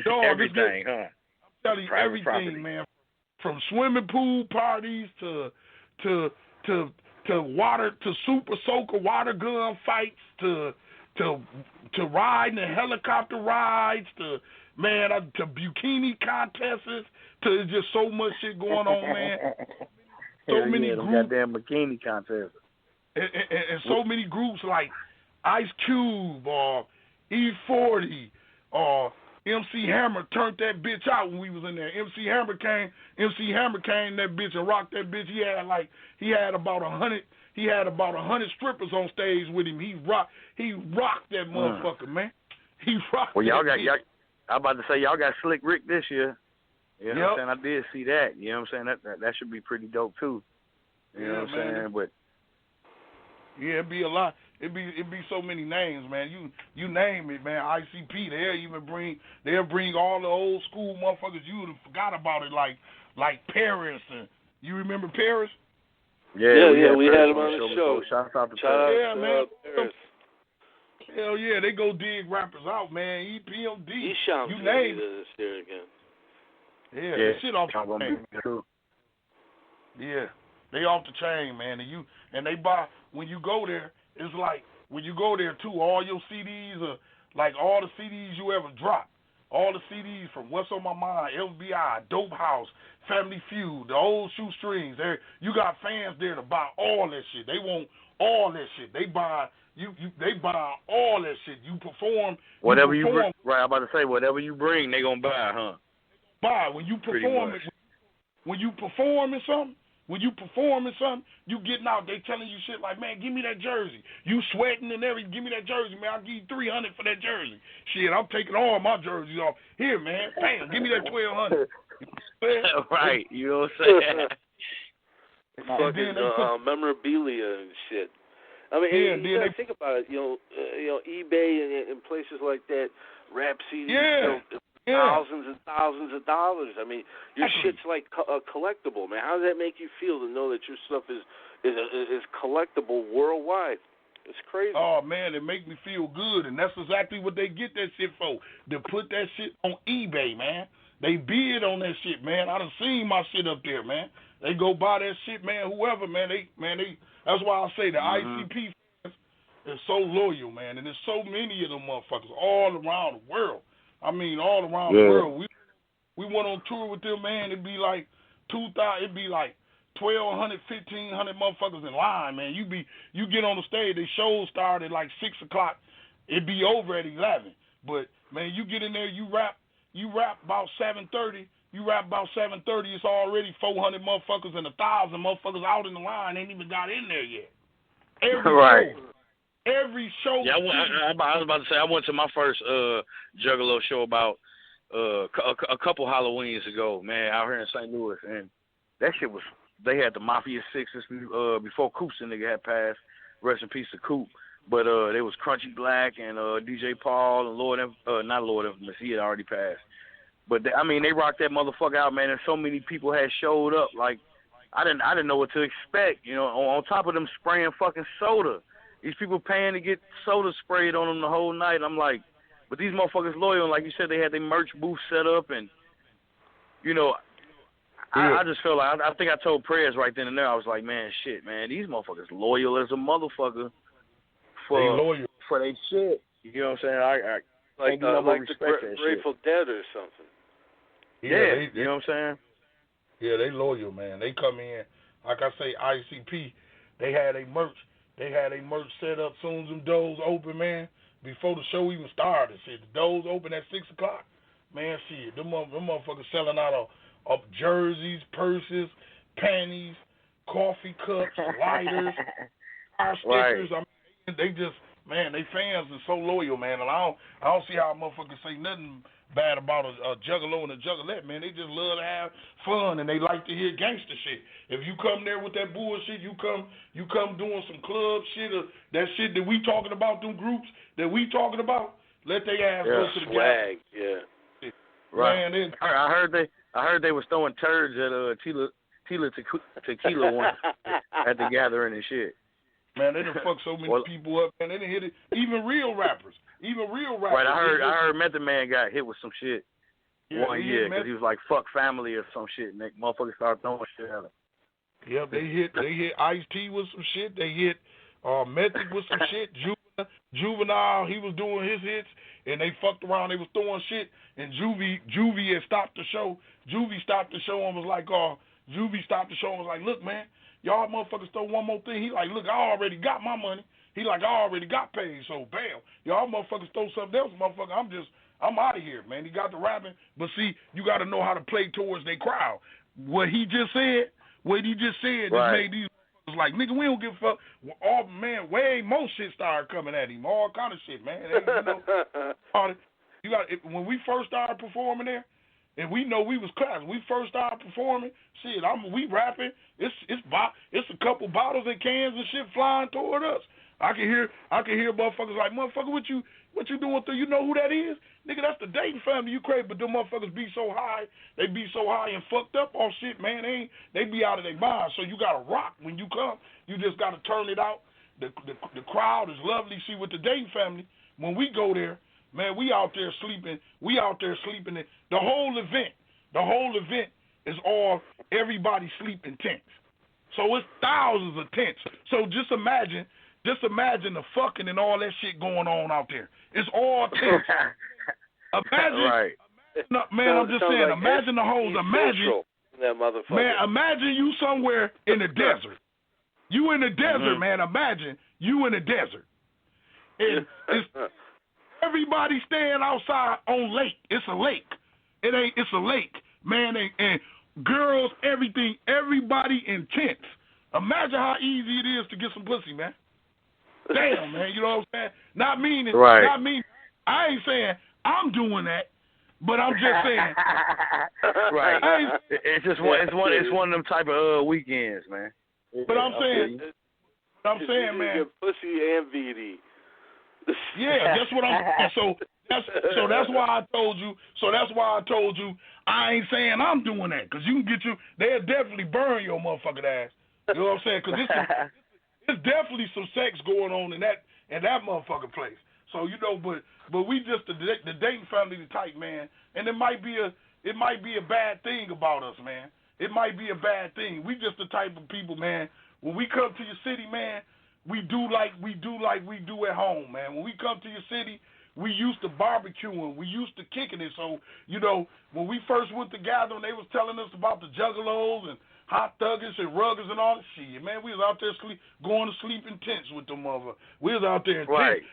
Dog, everything, huh? I'm telling you, everything, property, man. From swimming pool parties to water, to super soaker water gun fights, to riding the helicopter rides, to bikini contests, to just so much shit going on, man. So many groups, goddamn bikini contests, and so many groups like Ice Cube or E40 or MC Hammer turned that bitch out when we was in there. MC Hammer came that bitch and rocked that bitch. He had about 100 strippers on stage with him. He rocked that motherfucker, man. He rocked. Well, I'm about to say y'all got Slick Rick this year. You know what I'm saying? I did see that. You know what I'm saying? That should be pretty dope too. You know what I'm saying? But yeah, it'd be a lot. It'd be so many names, man. You name it, man. ICP. They'll bring all the old school motherfuckers you would have forgot about it, like Paris. And you remember Paris? Yeah, we had him on the show. Shout out to Paris. Yeah, man. Paris. Hell yeah, they go dig rappers out, man. EPMD. He shot you name it. This year again. Yeah, that shit off the chain. Yeah, they off the chain, man. And they buy when you go there. It's like when you go there too. All your CDs are like all the CDs you ever dropped. All the CDs from What's on My Mind, FBI, Dope House, Family Feud, the old Shoestrings. You got fans there to buy all that shit. They want all that shit. They buy all that shit. You perform. Whatever you bring, right? I'm about to say whatever you bring, they gonna buy, huh? Buy when you perform it. When you perform in something. You getting out, they telling you shit like, man, give me that jersey. You sweating and everything, give me that jersey, man. I'll give you $300 for that jersey. Shit, I'm taking all my jerseys off. Here, man, bam, give me that $1,200. Right, you know what I'm saying? Fucking memorabilia and shit. I mean, you gotta think about it. You know, eBay and places like that, rap CDs. Yeah. Thousands and thousands of dollars. I mean, your shit's like collectible, man. How does that make you feel to know that your stuff is collectible worldwide? It's crazy. Oh, man, it make me feel good, and that's exactly what they get that shit for, to put that shit on eBay, man. They bid on that shit, man. I done seen my shit up there, man. They go buy that shit, man, whoever, man. That's why I say the ICP fans is so loyal, man, and there's so many of them motherfuckers all around the world. I mean, all around the world. We went on tour with them, man. It'd be like 2,000, it'd be like 1,200, 1,500 motherfuckers in line, man. You get on the stage, the show started at like 6 o'clock. It'd be over at 11. But man, you get in there, you rap about 7:30. It's already 400 motherfuckers and 1,000 motherfuckers out in the line ain't even got in there yet. Every show. Yeah, I was about to say I went to my first Juggalo show about a couple Halloweens ago, man, out here in St. Louis, and that shit was. They had the Mafia Sixes before Coops and nigga had passed. Rest in peace to Coop. But they was Crunchy Black and DJ Paul and not Lord Infamous. He had already passed. But they rocked that motherfucker out, man. And so many people had showed up. Like I didn't know what to expect. You know, on top of them spraying fucking soda. These people paying to get soda sprayed on them the whole night. I'm like, but these motherfuckers loyal. And like you said, they had their merch booth set up, and you know. I just feel like I think I told Prayers right then and there. I was like, man, shit, man, these motherfuckers loyal as a motherfucker for their shit. You know what I'm saying? I like the Grateful Dead or something. Yeah, you know what I'm saying? Yeah, they loyal, man. They come in, like I say, ICP. They had a merch set up soon as them doors open, man. Before the show even started, shit. The doors open at 6 o'clock, man. Shit, them motherfuckers selling out of jerseys, purses, panties, coffee cups, lighters, car stickers. Right. I mean, they just, man, they fans are so loyal, man. And I don't see how motherfuckers say nothing bad about a juggalo and a juggalette, man. They just love to have fun and they like to hear gangster shit. If you come there with that bullshit, you come doing some club shit or that shit that we talking about, them groups that we talking about, let they ass go to the swag, yeah. Right. Man, I heard they was throwing turds at Tila Tequila one at the gathering and shit. Man, they done fucked so many people up, man. They done hit it. Even real rappers. Right, I heard Method Man got hit with some shit one year because he was like, fuck family or some shit, and that motherfucker started throwing shit at him. Yep, they hit Ice-T with some shit. They hit Method with some shit. Juvenile, he was doing his hits, and they fucked around. They was throwing shit, and Juvie had stopped the show. Juvie stopped the show and was like, look, man, y'all motherfuckers throw one more thing. He like, look, I already got my money. He like, I already got paid, so bam. Y'all motherfuckers throw something else, motherfucker. I'm out of here, man. He got the rapping, but see, you got to know how to play towards their crowd. What he just said right. Just made these motherfuckers like, nigga, we don't give a fuck. All man, way more shit started coming at him, all kind of shit, man. When we first started performing there, and we know we was class. We first started performing, shit. We rapping. It's a couple bottles and cans and shit flying toward us. I can hear motherfuckers like, motherfucker, what you doing through? You know who that is? Nigga, that's the Dayton Family. You crazy, but them motherfuckers be so high. They be so high and fucked up on shit, man. They be out of their mind. So you gotta rock when you come. You just gotta turn it out. The crowd is lovely. See, with the Dayton Family, when we go there, man, we out there sleeping. The whole event is all everybody sleep in tents. So it's thousands of tents. So just imagine the fucking and all that shit going on out there. It's all tents. Imagine, right. No, man, I'm just saying, like imagine the hoes. Imagine that motherfucker. Man, imagine you somewhere in the desert. You in the desert, man. Imagine you in the desert. And it's everybody staying outside on lake. It's a lake. It's a lake, man. And girls, everything, everybody in tents. Imagine how easy it is to get some pussy, man. Damn, man. You know what I'm saying? Not meaning. I ain't saying I'm doing that, but I'm just saying. Right. It's just one of them type of weekends, man. But I'm saying, man. Get pussy and VD. Yeah, that's what I'm saying. So that's why I told you. I ain't saying I'm doing that, because they'll definitely burn your motherfucking ass. You know what I'm saying? Because there's definitely some sex going on in that motherfucking place. So but we just the Dayton family the type, man, and it might be a bad thing about us, man. It might be a bad thing. We just the type of people, man. When we come to your city, man, we do like we do at home, man. When we come to your city, we used to barbecuing, we used to kicking it. So when we first went to gathering, they was telling us about the juggalos and hot thuggers and ruggers and all that shit, man. We was out there going to sleep in tents with them mother. We was out there in tents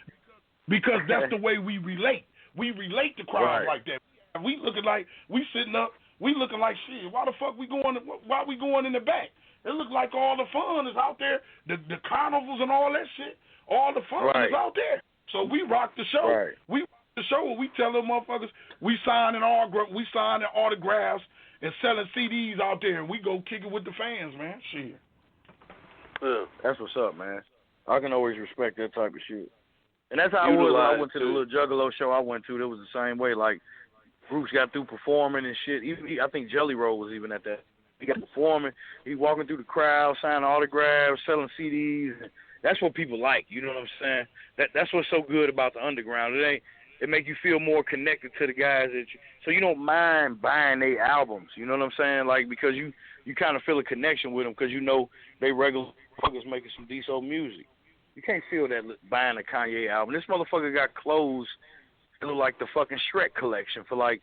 because that's the way we relate. We relate to crowds like that. We looking like we sitting up. We looking like shit. Why the fuck we going? Why we going in the back? It look like all the fun is out there. The carnivals and all that shit. All the fun is out there. So we rock the show. Right. We rock the show. We tell them motherfuckers we signing autographs and selling CDs out there, and we go kick it with the fans, man. Shit. Yeah. That's what's up, man. I can always respect that type of shit. And that's how it was when I went to the little Juggalo show I went to. It was the same way. Like, Bruce got through performing and shit. I think Jelly Roll was even at that. He got performing. He walking through the crowd, signing autographs, selling CDs. That's what people like. You know what I'm saying? That's what's so good about the underground. It make you feel more connected to the guys so you don't mind buying their albums. You know what I'm saying? Like, because you kind of feel a connection with them because you know they regular fuckers making some decent music. You can't feel that buying a Kanye album. This motherfucker got clothes that look like the fucking Shrek collection for like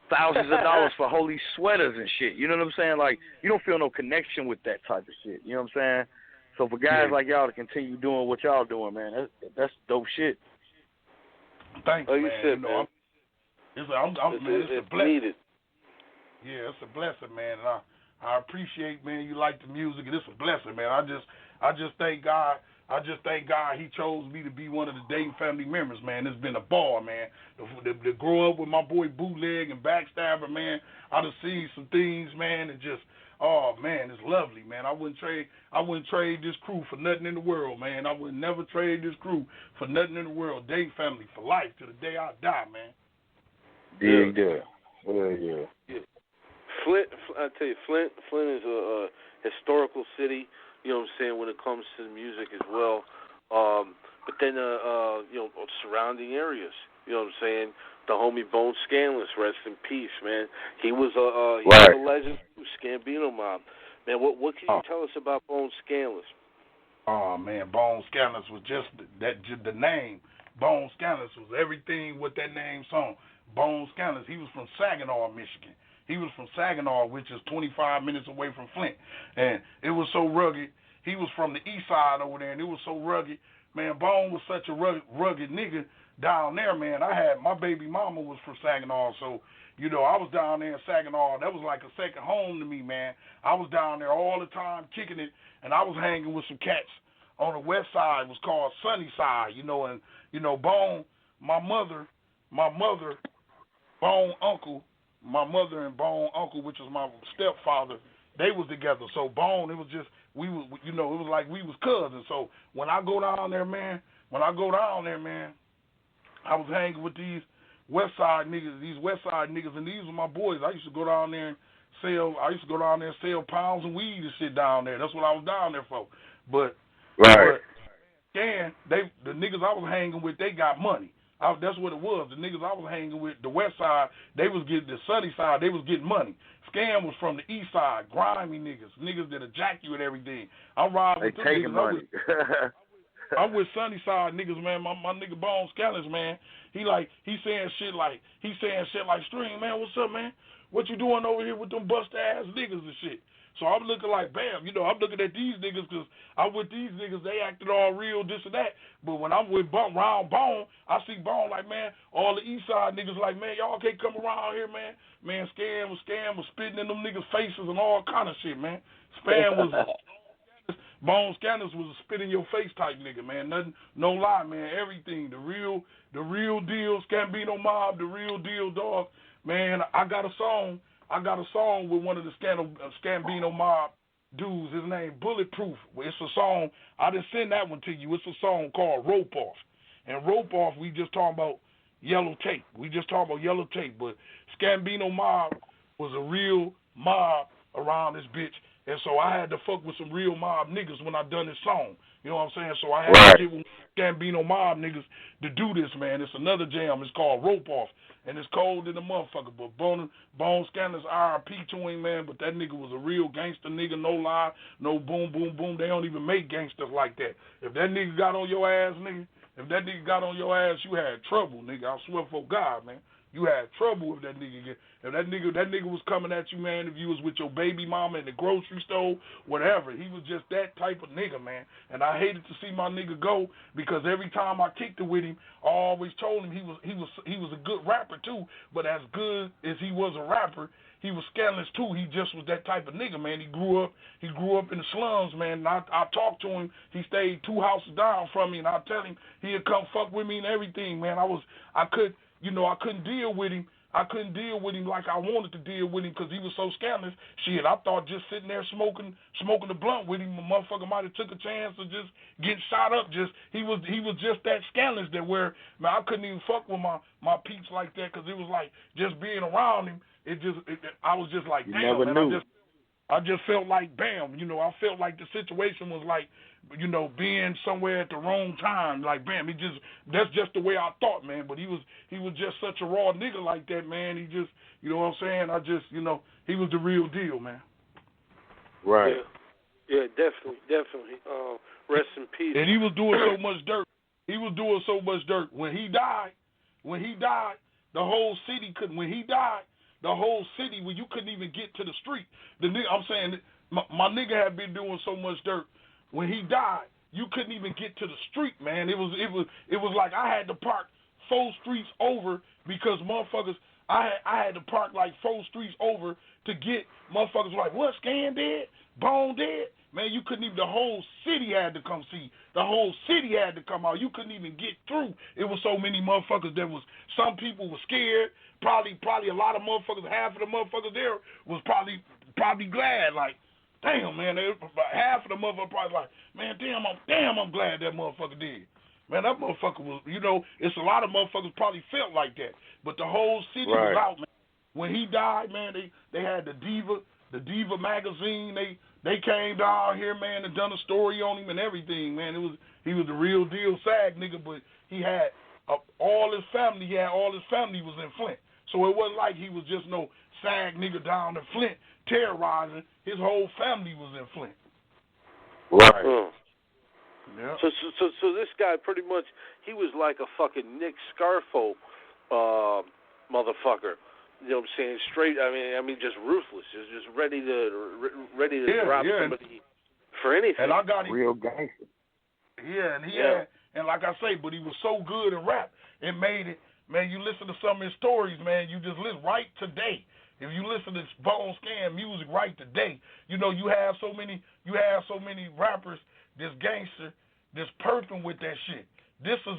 thousands of dollars for holy sweaters and shit. You know what I'm saying? Like, you don't feel no connection with that type of shit. You know what I'm saying? So for guys like y'all to continue doing what y'all doing, man, that's dope shit. Thanks, man. You said, man. It's a blessing. Needed. Yeah, it's a blessing, man. And I appreciate, man, you like the music, and it's a blessing, man. I just thank God. He chose me to be one of the Dayton family members, man. It's been a ball, man. To grow up with my boy Bootleg and Backstabber, man, I done seen some things, man, and just, oh, man, it's lovely, man. I wouldn't trade this crew for nothing in the world, man. I would never trade this crew for nothing in the world. Dayton family for life to the day I die, man. Yeah. Flint, I tell you, Flint is a historical city. You know what I'm saying, when it comes to the music as well. But then, surrounding areas. You know what I'm saying? The homie Bone Scanless, rest in peace, man. He was a legend, Scambino Mob. Man, what can you tell us about Bone Scanless? Oh, man, Bone Scanless was just the name. Bone Scanless was everything with that name song. Bone Scanless, he was from Saginaw, Michigan. He was from Saginaw, which is 25 minutes away from Flint. And it was so rugged. He was from the east side over there, and it was so rugged. Man, Bone was such a rugged nigga down there, man. My baby mama was from Saginaw, so, I was down there in Saginaw. That was like a second home to me, man. I was down there all the time kicking it, and I was hanging with some cats on the west side. It was called Sunnyside, and, Bone, my mother, Bone uncle, my mother and Bone uncle, which was my stepfather, they was together. So Bone, it was just it was like we was cousins. So when I go down there, man, I was hanging with these West Side niggas, and these were my boys. I used to go down there and sell pounds of weed and shit down there. That's what I was down there for. But the niggas I was hanging with, they got money. That's what it was. The niggas I was hanging with, the west side, they was getting the sunny side, they was getting money. Scam was from the east side, grimy niggas that'll jack you and everything. I'm riding with them niggas. Money. I'm with sunny side niggas, man. My nigga Bone Scallions, man. He saying shit like String, man, what's up, man? What you doing over here with them bust ass niggas and shit? So I'm looking like, bam, I'm looking at these niggas because I'm with these niggas, they acted all real, this and that. But when I'm with round Bone, I see Bone like, man, all the east side niggas like, man, y'all can't come around here, man. Man, Scam was spitting in them niggas' faces and all kind of shit, man. Bone Scanners was a spit in your face type nigga, man. Nothing, no lie, man. Everything, the real deal, Scambino Mob, the real deal, dog. Man, I got a song with one of the Scambino Mob dudes. His name Bulletproof. It's a song. I didn't send that one to you. It's a song called Rope Off. And Rope Off, we just talking about yellow tape. But Scambino Mob was a real mob, around this bitch. And so I had to fuck with some real mob niggas when I done this song. You know what I'm saying? So I had to get with Gambino mob niggas to do this, man. It's another jam. It's called Rope Off. And it's cold in the motherfucker. But Bone Scandal's RIP to him, man. But that nigga was a real gangster nigga. No lie. No boom, boom, boom. They don't even make gangsters like that. If that nigga got on your ass, nigga, if that nigga got on your ass, you had trouble, nigga. I swear for God, man. You had trouble with that nigga. If that nigga was coming at you, man, if you was with your baby mama in the grocery store, whatever, he was just that type of nigga, man. And I hated to see my nigga go because every time I kicked it with him, I always told him he was a good rapper too. But as good as he was a rapper, he was scandalous too. He just was that type of nigga, man. He grew up in the slums, man. And I talked to him. He stayed 2 houses down from me, and I tell him he'd come fuck with me and everything, man. I couldn't deal with him. I couldn't deal with him like I wanted to deal with him because he was so scandalous. Shit, I thought just sitting there smoking the blunt with him, a motherfucker might have took a chance to just get shot up. He was just that scandalous that where, man, I couldn't even fuck with my peeps like that because it was like just being around him. I was just like, damn, man. I just felt like, bam, I felt like the situation was like, being somewhere at the wrong time, like, bam, that's just the way I thought, man. But he was just such a raw nigga like that, man. He just, you know what I'm saying? He was the real deal, man. Right. Yeah, definitely. Rest in peace. And he was doing so much dirt. When he died, the whole city couldn't. When he died, the whole city, when you couldn't even get to the street. The nigga, I'm saying, my nigga had been doing so much dirt. When he died, you couldn't even get to the street, man. It was like I had to park 4 streets over because motherfuckers. I had to park like 4 streets over to get motherfuckers like, what, Scan dead? Bone dead? Man, you couldn't even. The whole city had to come see. The whole city had to come out. You couldn't even get through. It was so many motherfuckers that was. Some people were scared. Probably a lot of motherfuckers. Half of the motherfuckers there was probably glad. Like, damn, man. Half of the motherfuckers probably like, man, damn, I'm glad that motherfucker did. Man, that motherfucker was. It's a lot of motherfuckers probably felt like that. But the whole city was out, man. When he died, man, they had the Diva magazine. They came down here, man, and done a story on him and everything, man. He was the real deal SAG nigga, but he had all his family. All his family was in Flint, so it wasn't like he was just no SAG nigga down in Flint terrorizing. His whole family was in Flint. Right. Yeah. So this guy pretty much he was like a fucking Nick Scarfo motherfucker. You know what I'm saying? Straight. I mean, just ruthless. Just ready to drop somebody for anything. And I got him real gangster. Yeah, and he had, and like I say, but he was so good in rap, it made it. Man, you listen to some of his stories, man. You just listen right today. If you listen to Bone Scan music right today, you have so many rappers, this gangster, this perking with that shit. This is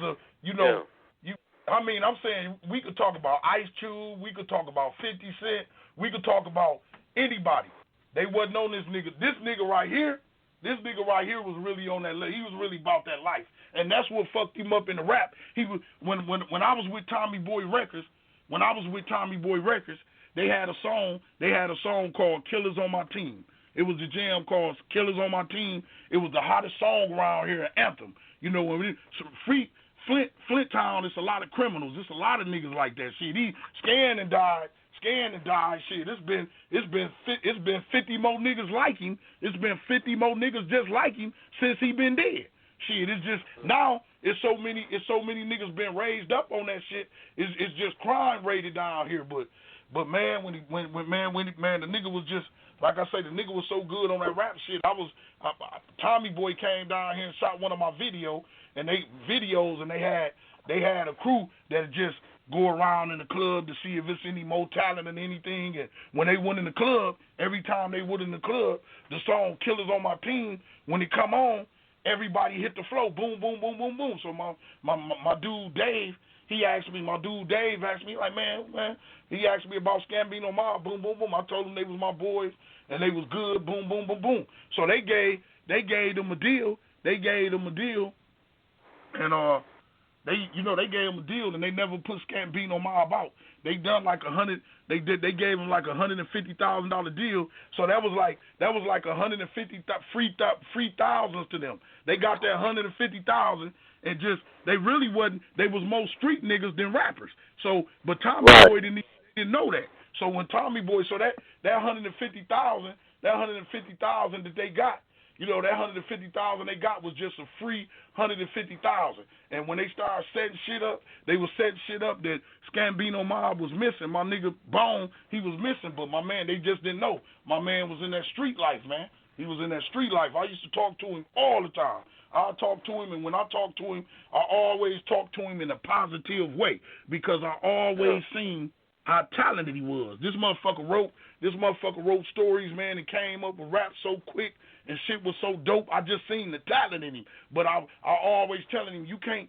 I'm saying we could talk about Ice Cube, we could talk about 50 Cent, we could talk about anybody. They wasn't on this nigga. This nigga right here was really on that. He was really about that life, and that's what fucked him up in the rap. He was when I was with Tommy Boy Records. They had a song called "Killers on My Team." It was a jam called "Killers on My Team." It was the hottest song around here, an anthem. When Flint Town, it's a lot of criminals. It's a lot of niggas like that. Shit, he scanned and died. Shit, it's been 50 more niggas like him. It's been 50 more niggas just like him since he been dead. Shit, it's just now it's so many niggas been raised up on that shit. It's just crime rated down here. But man, when the nigga was just like I say, the nigga was so good on that rap shit. Tommy Boy came down here and shot one of my videos, and they had a crew that just go around in the club to see if it's any more talent than anything. And when they went in the club, every time they went in the club, the song "Killers on My Team," when it come on, everybody hit the floor, boom, boom, boom, boom, boom. So my dude Dave, asked me, like, man, he asked me about Scambino Mob, boom, boom, boom. I told him they was my boys and they was good, boom, boom, boom, boom. So they gave them a deal. And They gave him a deal and they never put Scambino Mob out. They done like They gave him like $150,000 deal. So that was like 150 free thousands to them. They got that 150,000 and just they really wasn't. They was more street niggas than rappers. So, but Tommy Boy didn't know that. So when Tommy Boy, so that 150,000 that they got. You know, that 150,000 they got was just a free 150,000. And when they started setting shit up, they was setting shit up that Scambino Mob was missing. My nigga Bone, he was missing, but my man, they just didn't know. My man was in that street life, man. He was in that street life. I used to talk to him all the time. I talk to him, and when I talk to him, I always talk to him in a positive way because I always seen how talented he was. This motherfucker wrote stories, man, and came up with rap so quick. And shit was so dope. I just seen the talent in him. But I always telling him you can't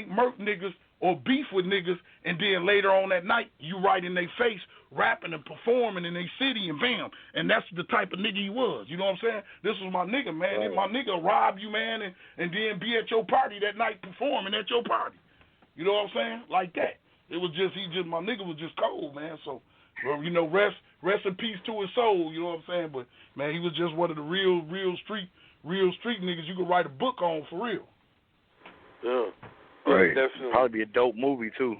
murk niggas or beef with niggas and then later on that night you right in their face rapping and performing in their city and bam. And that's the type of nigga he was. You know what I'm saying? This was my nigga, man. And my nigga rob you, man, and then be at your party that night performing at your party. You know what I'm saying? Like that. It was just my nigga was just cold, man. So you know, rest in peace to his soul, you know what I'm saying? But man, he was just one of the real street niggas you could write a book on for real. Yeah. Right. Definitely. Probably be a dope movie too.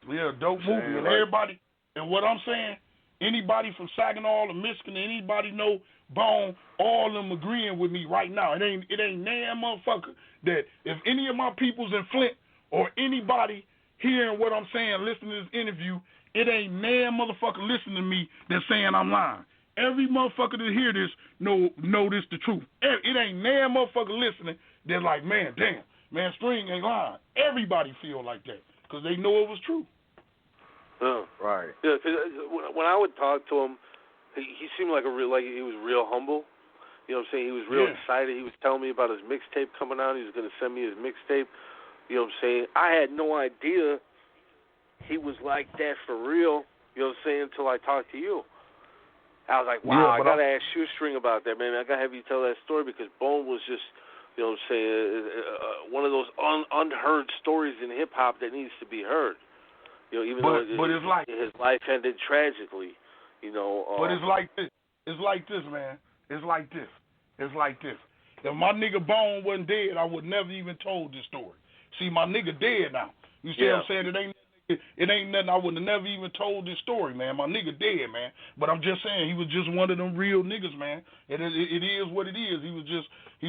Yeah, dope movie. And everybody, and what I'm saying, anybody from Saginaw or Michigan, anybody know Bone, all of them agreeing with me right now. It ain't damn motherfucker that if any of my people's in Flint or anybody hearing what I'm saying, listening to this interview, it ain't damn motherfucker listening to me that's saying I'm lying. Every motherfucker that hear this know this the truth. It ain't damn motherfucker listening that's like, man, damn, man, String ain't lying. Everybody feel like that because they know it was true. Right. Yeah, cause when I would talk to him, he seemed like he was real humble. You know what I'm saying? He was real excited. He was telling me about his mixtape coming out. He was going to send me his mixtape. You know what I'm saying? I had no idea he was like that for real, you know what I'm saying, until I talked to you. I was like, wow, I got to ask Shoestring about that, man. I got to have you tell that story because Bone was just, you know what I'm saying, one of those unheard stories in hip-hop that needs to be heard. You know, even though it's like, his life ended tragically, you know. But it's like this. It's like this, man. It's like this. It's like this. If my nigga Bone wasn't dead, I would never even told this story. See, my nigga dead now. You see what I'm saying? It ain't nothing. I would have never even told this story, man. My nigga dead, man. But I'm just saying, he was just one of them real niggas, man. It is what it is. He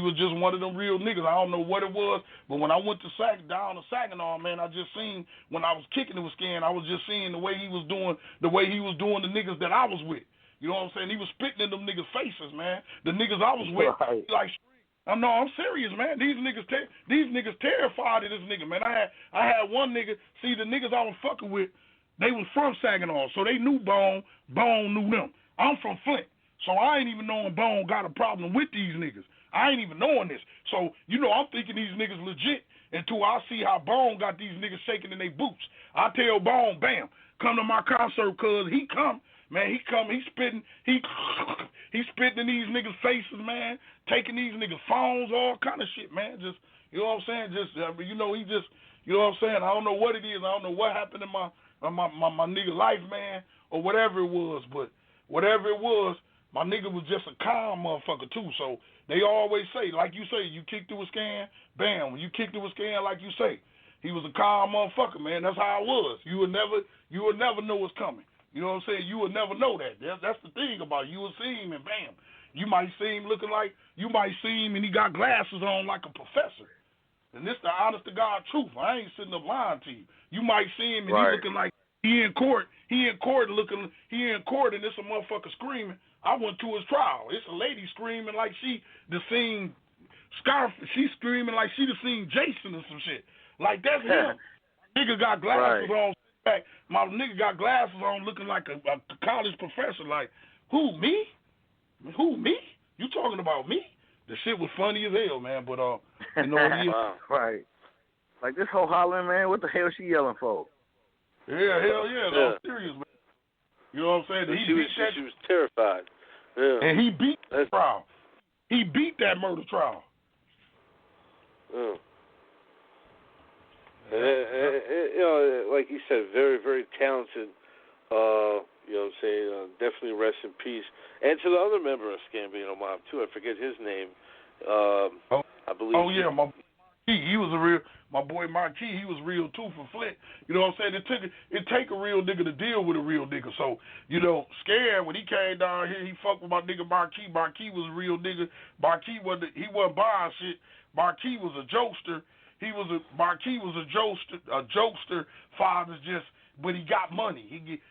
was just one of them real niggas. I don't know what it was, but when I went to down to Saginaw, man, I just seen when I was kicking it with Scan, I was just seeing the way he was doing the niggas that I was with. You know what I'm saying? He was spitting in them niggas' faces, man. The niggas I was with, like. I'm serious, man. These niggas terrified of this nigga, man. I had one nigga. See, the niggas I was fucking with, they was from Saginaw, so they knew Bone. Bone knew them. I'm from Flint, so I ain't even knowing Bone got a problem with these niggas. I ain't even knowing this. So, you know, I'm thinking these niggas legit until I see how Bone got these niggas shaking in their boots. I tell Bone, bam, come to my concert, cuz he come. Man, he spitting in these niggas' faces, man, taking these niggas' phones, all kind of shit, man. Just, you know what I'm saying? Just, you know, he just, you know what I'm saying? I don't know what it is. I don't know what happened in my nigga life, man, or whatever it was. But whatever it was, my nigga was just a calm motherfucker, too. So they always say, like you say, you kick through a scan, bam. When you kick through a scan, like you say, he was a calm motherfucker, man. That's how it was. You would never know what's coming. You know what I'm saying? You would never know that. That's the thing about it. You would see him and bam. You might see him and he got glasses on like a professor. And this the honest to God truth. I ain't sitting up lying to you. You might see him and he looking like he in court and it's a motherfucker screaming. I went to his trial. It's a lady screaming like she the scene Scarf. She's screaming like she the scene Jason or some shit. Like that's him. Nigga got glasses on. My nigga got glasses on looking like a college professor. Like, who, me? Who, me? You talking about me? The shit was funny as hell, man. But, you know, right. Like, this whole hollering, man, what the hell she yelling for? Yeah, hell yeah. No, I'm serious, man. You know what I'm saying? She was terrified. Yeah. And he beat that trial. He beat that murder trial. Yeah. You know, like you said, very, very talented. You know what I'm saying? Definitely rest in peace. And to the other member of Scambino Mob, too. I forget his name. I believe. Oh, yeah, he was a real, my boy Marquis, he was real, too, for Flint. You know what I'm saying? It take a real nigga to deal with a real nigga. So, you know, Scared, when he came down here, he fucked with my nigga Marquis. Marquis was a real nigga. Marquis wasn't buying shit. Marquis was a jokester. Marquis was a jokester. Father's just, but he got money.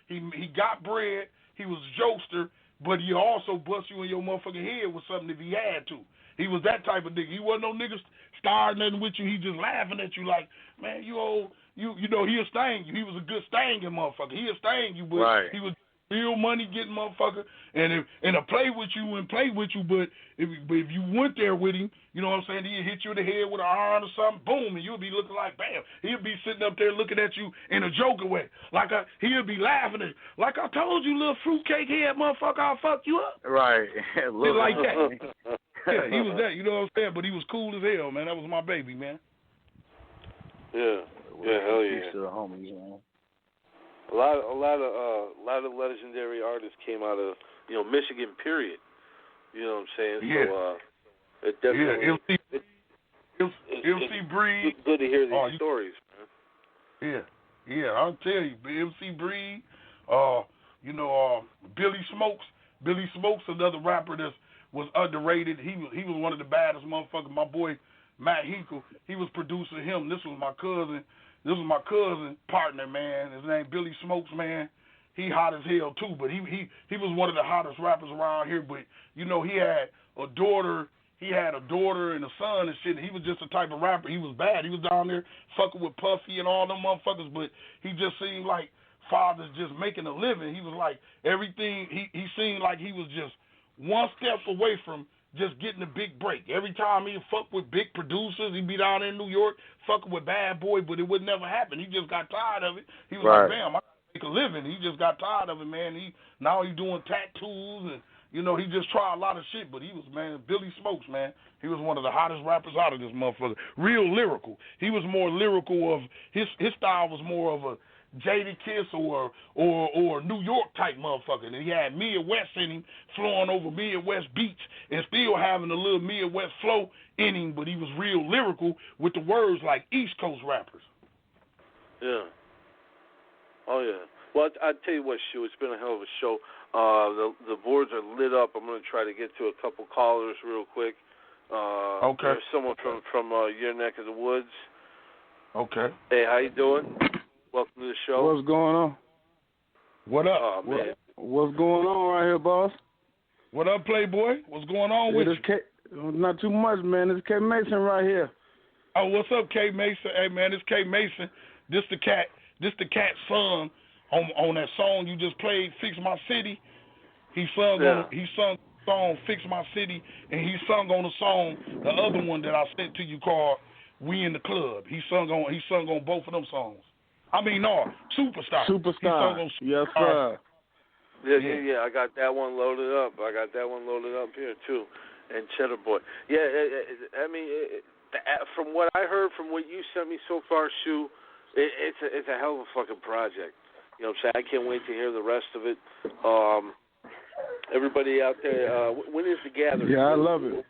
He got bread. He was a jokester, but he also bust you in your motherfucking head with something if he had to. He was that type of nigga. He wasn't no nigga starring nothing with you. He just laughing at you like, man, you know, he'll sting you. He was a good stinging motherfucker. He'll sting you, but he was real money getting motherfucker. And I play with you, but if you went there with him, you know what I'm saying, he'll hit you in the head with an iron or something, boom, and you'll be looking like, bam. He'll be sitting up there looking at you in a joking way. He'll be laughing at you. Like I told you, little fruitcake head motherfucker, I'll fuck you up. Right. Like that. Yeah, he was that, you know what I'm saying? But he was cool as hell, man. That was my baby, man. Yeah, hell yeah. To the homies, man. A lot of legendary artists came out of, you know, Michigan. Period. You know what I'm saying? Yeah. So it definitely. MC Breed. It's good to hear these stories, man. Yeah. I'll tell you, MC Breed. You know, Billy Smokes. Billy Smokes, another rapper that was underrated. He was one of the baddest motherfuckers. My boy Matt Hinkle, he was producing him. This was my cousin partner, man. His name Billy Smokes, man. He hot as hell too, but he was one of the hottest rappers around here. But you know, he had a daughter and a son and shit. He was just a type of rapper. He was bad. He was down there fucking with Puffy and all them motherfuckers, but he just seemed like father's just making a living. He was like everything. He seemed like he was just one step away from just getting a big break. Every time he'd fuck with big producers, he'd be down in New York fucking with Bad Boy, but it would never happen. He just got tired of it. He was like, bam, I gotta make a living. He just got tired of it, man. Now he's doing tattoos and, you know, he just tried a lot of shit, but he was, man, Billy Smokes, man. He was one of the hottest rappers out of this motherfucker. Real lyrical. He was more lyrical of, his style was more of a Jada Kiss or New York type motherfucker. And he had Midwest in him, flowing over Midwest beats and still having a little Midwest flow in him, but he was real lyrical with the words like East Coast rappers. Yeah. Oh, yeah. Well, I'll tell you what, Shu, it's been a hell of a show. The boards are lit up. I'm going to try to get to a couple callers real quick. Okay. There's someone from your neck of the woods. Okay. Hey, how you doing? Welcome to the show. What's going on? What up? Oh, man. What's going on right here, boss? What up, Playboy? What's going on with you? Not too much, man. It's K Mason right here. Oh, what's up, K Mason? Hey, man, it's K Mason. This the cat's son on that song you just played, Fix My City. He sung the song Fix My City, and he sung on the song, the other one that I sent to you called We in the Club. He sung on both of them songs. I mean, no, Superstar. Yes, sir. Yeah. I got that one loaded up. Here, too. And Cheddar Boy. Yeah, I mean, from what I heard, from what you sent me so far, Shu, it's a hell of a fucking project. You know what I'm saying? I can't wait to hear the rest of it. Everybody out there, when is the gathering? Yeah, I love it.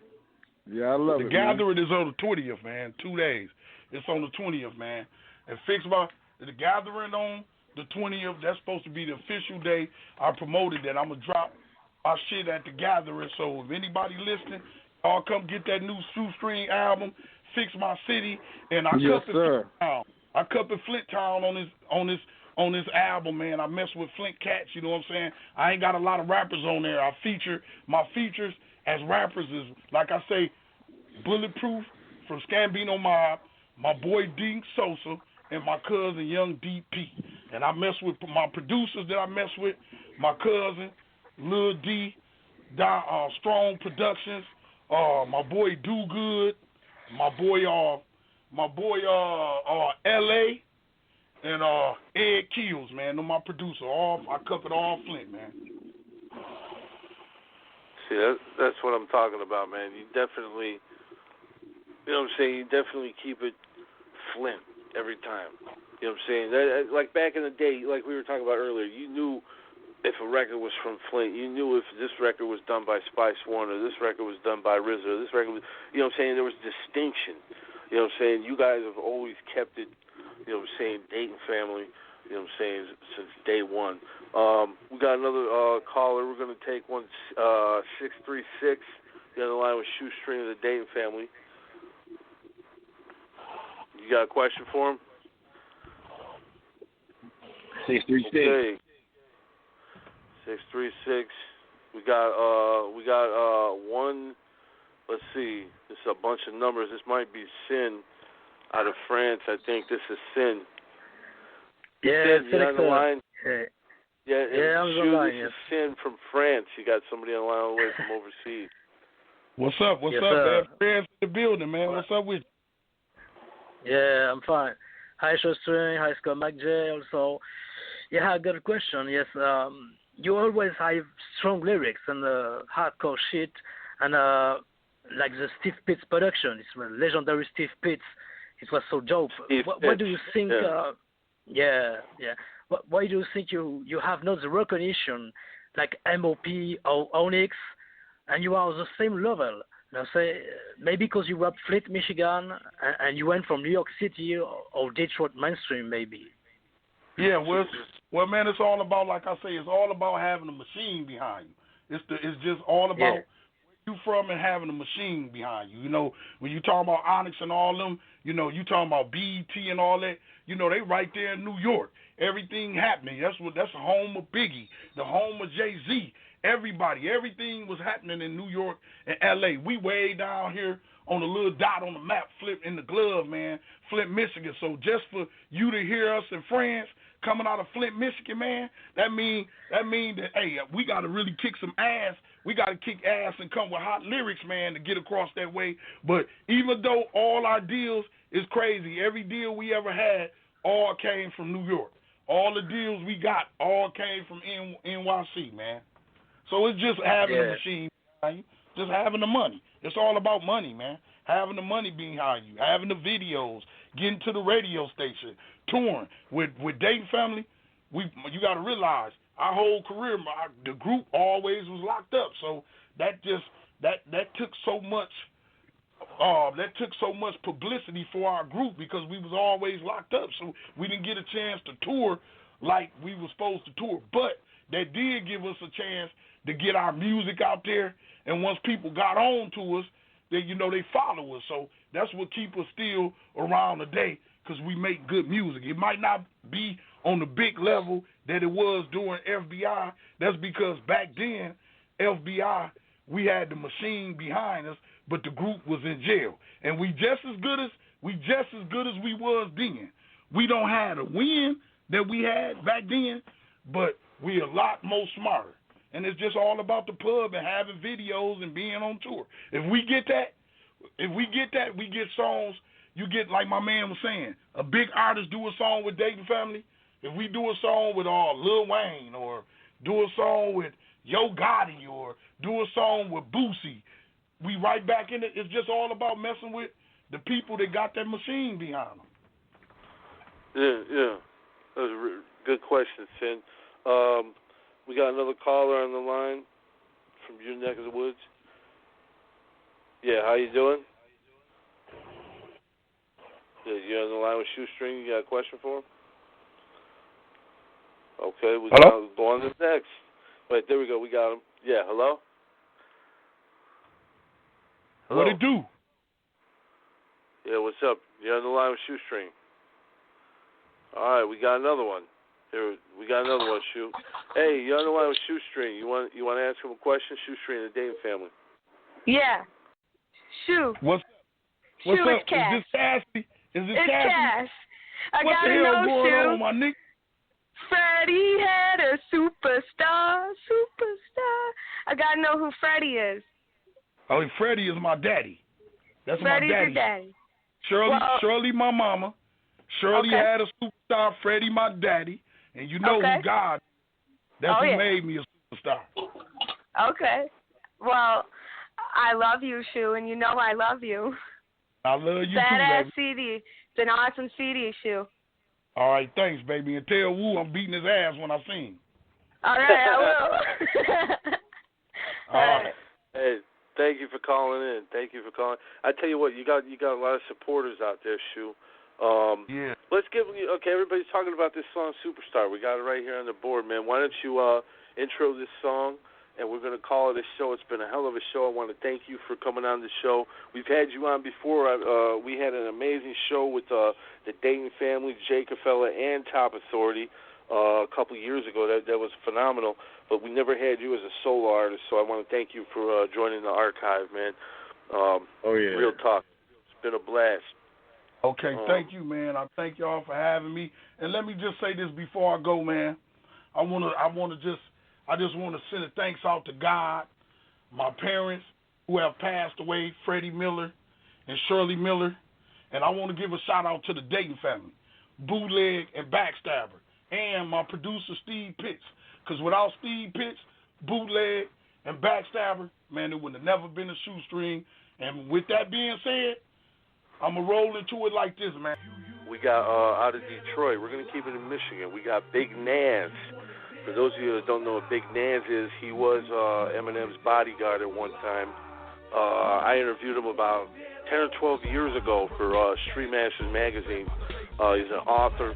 The gathering is on the 20th, man. 2 days. It's on the 20th, man. And the gathering on the 20th, that's supposed to be the official day. I promoted that. I'm going to drop my shit at the gathering. So if anybody listening, y'all come get that new Shoestring album, Fix My City. And I cut the Flint Town on this album, man. I mess with Flint cats, you know what I'm saying? I ain't got a lot of rappers on there. My features as rappers is, like I say, Bulletproof from Scambino Mob, my boy D Sosa, and my cousin Young DP. And I mess with my producers that I mess with, my cousin Lil D, Strong Productions, my boy Do Good, my boy LA, and Ed Keels, man. They're my producer. I covered all Flint, man. See, that's what I'm talking about, man. You definitely, you know what I'm saying, you definitely keep it Flint. every time. You know what I'm saying? Like back in the day, like we were talking about earlier, you knew if a record was from Flint. You knew if this record was done by Spice One or this record was done by RZA or this record was, you know what I'm saying? There was distinction. You know what I'm saying? You guys have always kept it, you know what I'm saying, Dayton Family, you know what I'm saying, since day one. We got another caller. We're going to take one, 636. The other line with Shoestring of the Dayton Family. You got a question for him? 636. Okay. 636. We got one. Let's see. This is a bunch of numbers. This might be Sin out of France. I think this is Sin. Yeah, Sin, you on the line? Yeah, I'm on the line. This is Sin from France. You got somebody on the line all the way from overseas. What's up? What's up, man? Friends in the building, man. What's up with you? Yeah, I'm fine. Hi, Shoestring. Hi, Scott McJ. Also, yeah, I got a question. Yes, you always have strong lyrics and hardcore shit, and like the Steve Pitts production. It's legendary Steve Pitts. It was so dope. What do you think? Why do you think you have not the recognition like MOP or Onyx, and you are on the same level? Now, say maybe because you were at Flint, Michigan, and you went from New York City or Detroit mainstream, maybe. Yeah, well, man, it's all about, like I say, it's all about having a machine behind you. It's just all about where you from and having a machine behind you. You know, when you talk about Onyx and all them, you know, you talking about BET and all that. You know, they right there in New York. Everything happening. That's the home of Biggie, the home of Jay-Z. Everything was happening in New York and L.A. We way down here on a little dot on the map, Flip in the glove, man, Flint, Michigan. So just for you to hear us in France coming out of Flint, Michigan, man, that mean that, hey, we got to really kick some ass. We got to kick ass and come with hot lyrics, man, to get across that way. But even though all our deals is crazy, every deal we ever had all came from New York. All the deals we got all came from NYC, man. So it's just having a machine behind you, just having the money. It's all about money, man. Having the money behind you, having the videos, getting to the radio station, touring. With Dayton Family, you got to realize our whole career, the group always was locked up. So that took so much. That took so much publicity for our group because we was always locked up. So we didn't get a chance to tour like we were supposed to tour. But that did give us a chance to get our music out there, and once people got on to us, they follow us. So that's what keep us still around today, because we make good music. It might not be on the big level that it was during FBI. That's because back then, FBI, we had the machine behind us, but the group was in jail, and we just as good as we was then. We don't have the win that we had back then, but we a lot more smarter. And it's just all about the pub and having videos and being on tour. If we get that, we get songs. You get, like my man was saying, a big artist do a song with Dayton Family. If we do a song with Lil Wayne, or do a song with Yo Gotti, or do a song with Boosie, we right back in it. It's just all about messing with the people that got that machine behind them. Yeah. That was a good question, Sin. We got another caller on the line from your neck of the woods. Yeah, how you doing? Yeah, you're on the line with Shoestring. You got a question for him? Okay, we got to go on to the next. Wait, there we go. We got him. Yeah, hello? What it do? Yeah, what's up? You're on the line with Shoestring. All right, we got another one. Here, we got another one, Shoe. Hey, you're on the line with Shoestring. You want to ask him a question? Shoestring and the Dayton Family. Yeah. Shoe. What's Shoe, up? it's Cash. Is this Cassie? It's Cash. I what gotta the hell know, going Shoe. on, my nigga? Freddie had a superstar. I gotta know who Freddie is. Oh, Freddie is my daddy. That's Freddie's my daddy. your daddy. Shirley, my mama. Shirley had a superstar. Freddie, my daddy. And you know who God. That's who made me a superstar. Okay. Well, I love you, Shoe, and you know I love you. I love you Badass too, baby. CD. It's an awesome CD, Shoe. All right, thanks, baby. And tell Wu I'm beating his ass when I see him. All right, I will. All right. Hey, thank you for calling in. Thank you for calling. I tell you what, you got a lot of supporters out there, Shoe. Yeah. Let's give you. Okay, everybody's talking about this song, Superstar. We got it right here on the board, man. Why don't you intro this song, and we're going to call it a show. It's been a hell of a show. I want to thank you for coming on the show. We've had you on before. We had an amazing show with the Dayton Family, Jay Cafella, and Top Authority a couple of years ago. That was phenomenal. But we never had you as a solo artist, so I want to thank you for joining the archive, man. Real talk. It's been a blast. Okay, thank you, man. I thank y'all for having me. And let me just say this before I go, man. I just want to send a thanks out to God, my parents who have passed away, Freddie Miller and Shirley Miller, and I want to give a shout out to the Dayton family, Bootleg and Backstabber, and my producer Steve Pitts. Because without Steve Pitts, Bootleg and Backstabber, man, it would have never been a Shoestring. And with that being said, I'm going to roll into it like this, man. We got out of Detroit. We're going to keep it in Michigan. We got Big Naz. For those of you that don't know what Big Naz is, he was Eminem's bodyguard at one time. I interviewed him about 10 or 12 years ago for Street Masters magazine. He's an author.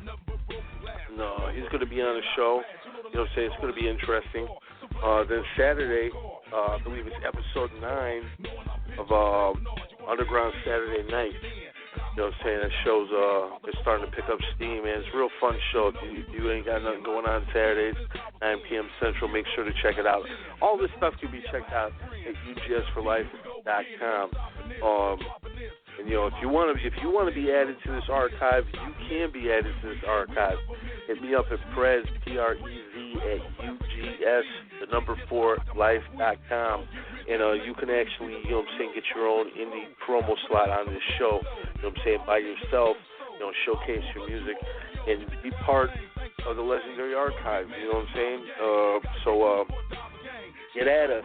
He's going to be on the show. You know what I'm saying? It's going to be interesting. Then Saturday, I believe it's episode 9 of Underground Saturday Night. You know what I'm saying? That show's it's starting to pick up steam, man. It's a real fun show. If you ain't got nothing going on Saturdays, 9 p.m. Central, make sure to check it out. All this stuff can be checked out at ugsforlife.com. And you know, if you want to be added to this archive, you can be added to this archive. Hit me up at Prez, P-R-E-Z, at UGS4life.com. And you can actually, you know what I'm saying, get your own indie promo slot on this show, you know what I'm saying, by yourself, you know, showcase your music and be part of the legendary archive, you know what I'm saying? So get at us.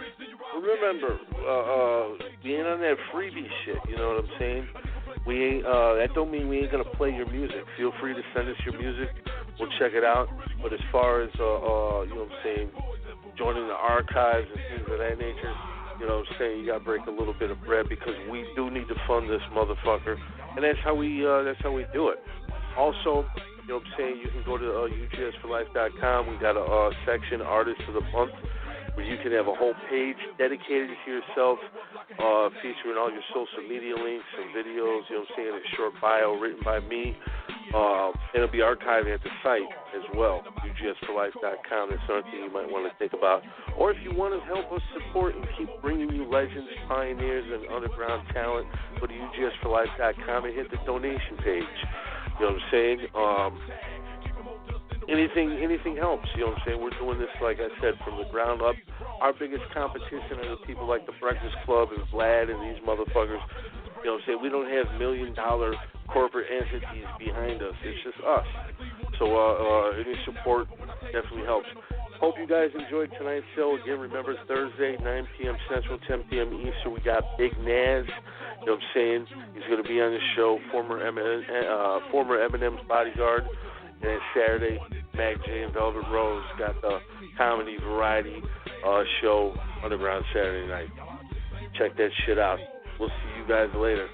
Remember, we ain't on that freebie shit, you know what I'm saying? We ain't, that don't mean we ain't gonna play your music. Feel free to send us your music. We'll check it out. But as far as, you know what I'm saying, joining the archives and things of that nature, you know what I'm saying, you gotta break a little bit of bread because we do need to fund this motherfucker. And that's how we do it. Also, you know what I'm saying, you can go to ugsforlife.com. We got a section, Artist of the Month, where you can have a whole page dedicated to yourself, featuring all your social media links and videos, you know what I'm saying, a short bio written by me. It'll be archived at the site as well, ugsforlife.com. That's something you might want to think about. Or if you want to help us support and keep bringing you legends, pioneers, and underground talent, go to ugsforlife.com and hit the donation page. You know what I'm saying? Anything helps, you know what I'm saying? We're doing this, like I said, from the ground up. Our biggest competition are the people like the Breakfast Club and Vlad and these motherfuckers. You know what I'm saying? We don't have $1 million corporate entities behind us. It's just us. So any support definitely helps. Hope you guys enjoyed tonight's show. Again, remember, it's Thursday, 9 p.m. Central, 10 p.m. Eastern. We got Big Naz. You know what I'm saying? He's going to be on the show, former Eminem's bodyguard. And then Saturday, Mac J and Velvet Rose got the comedy variety show, Underground Saturday Night. Check that shit out. We'll see you guys later.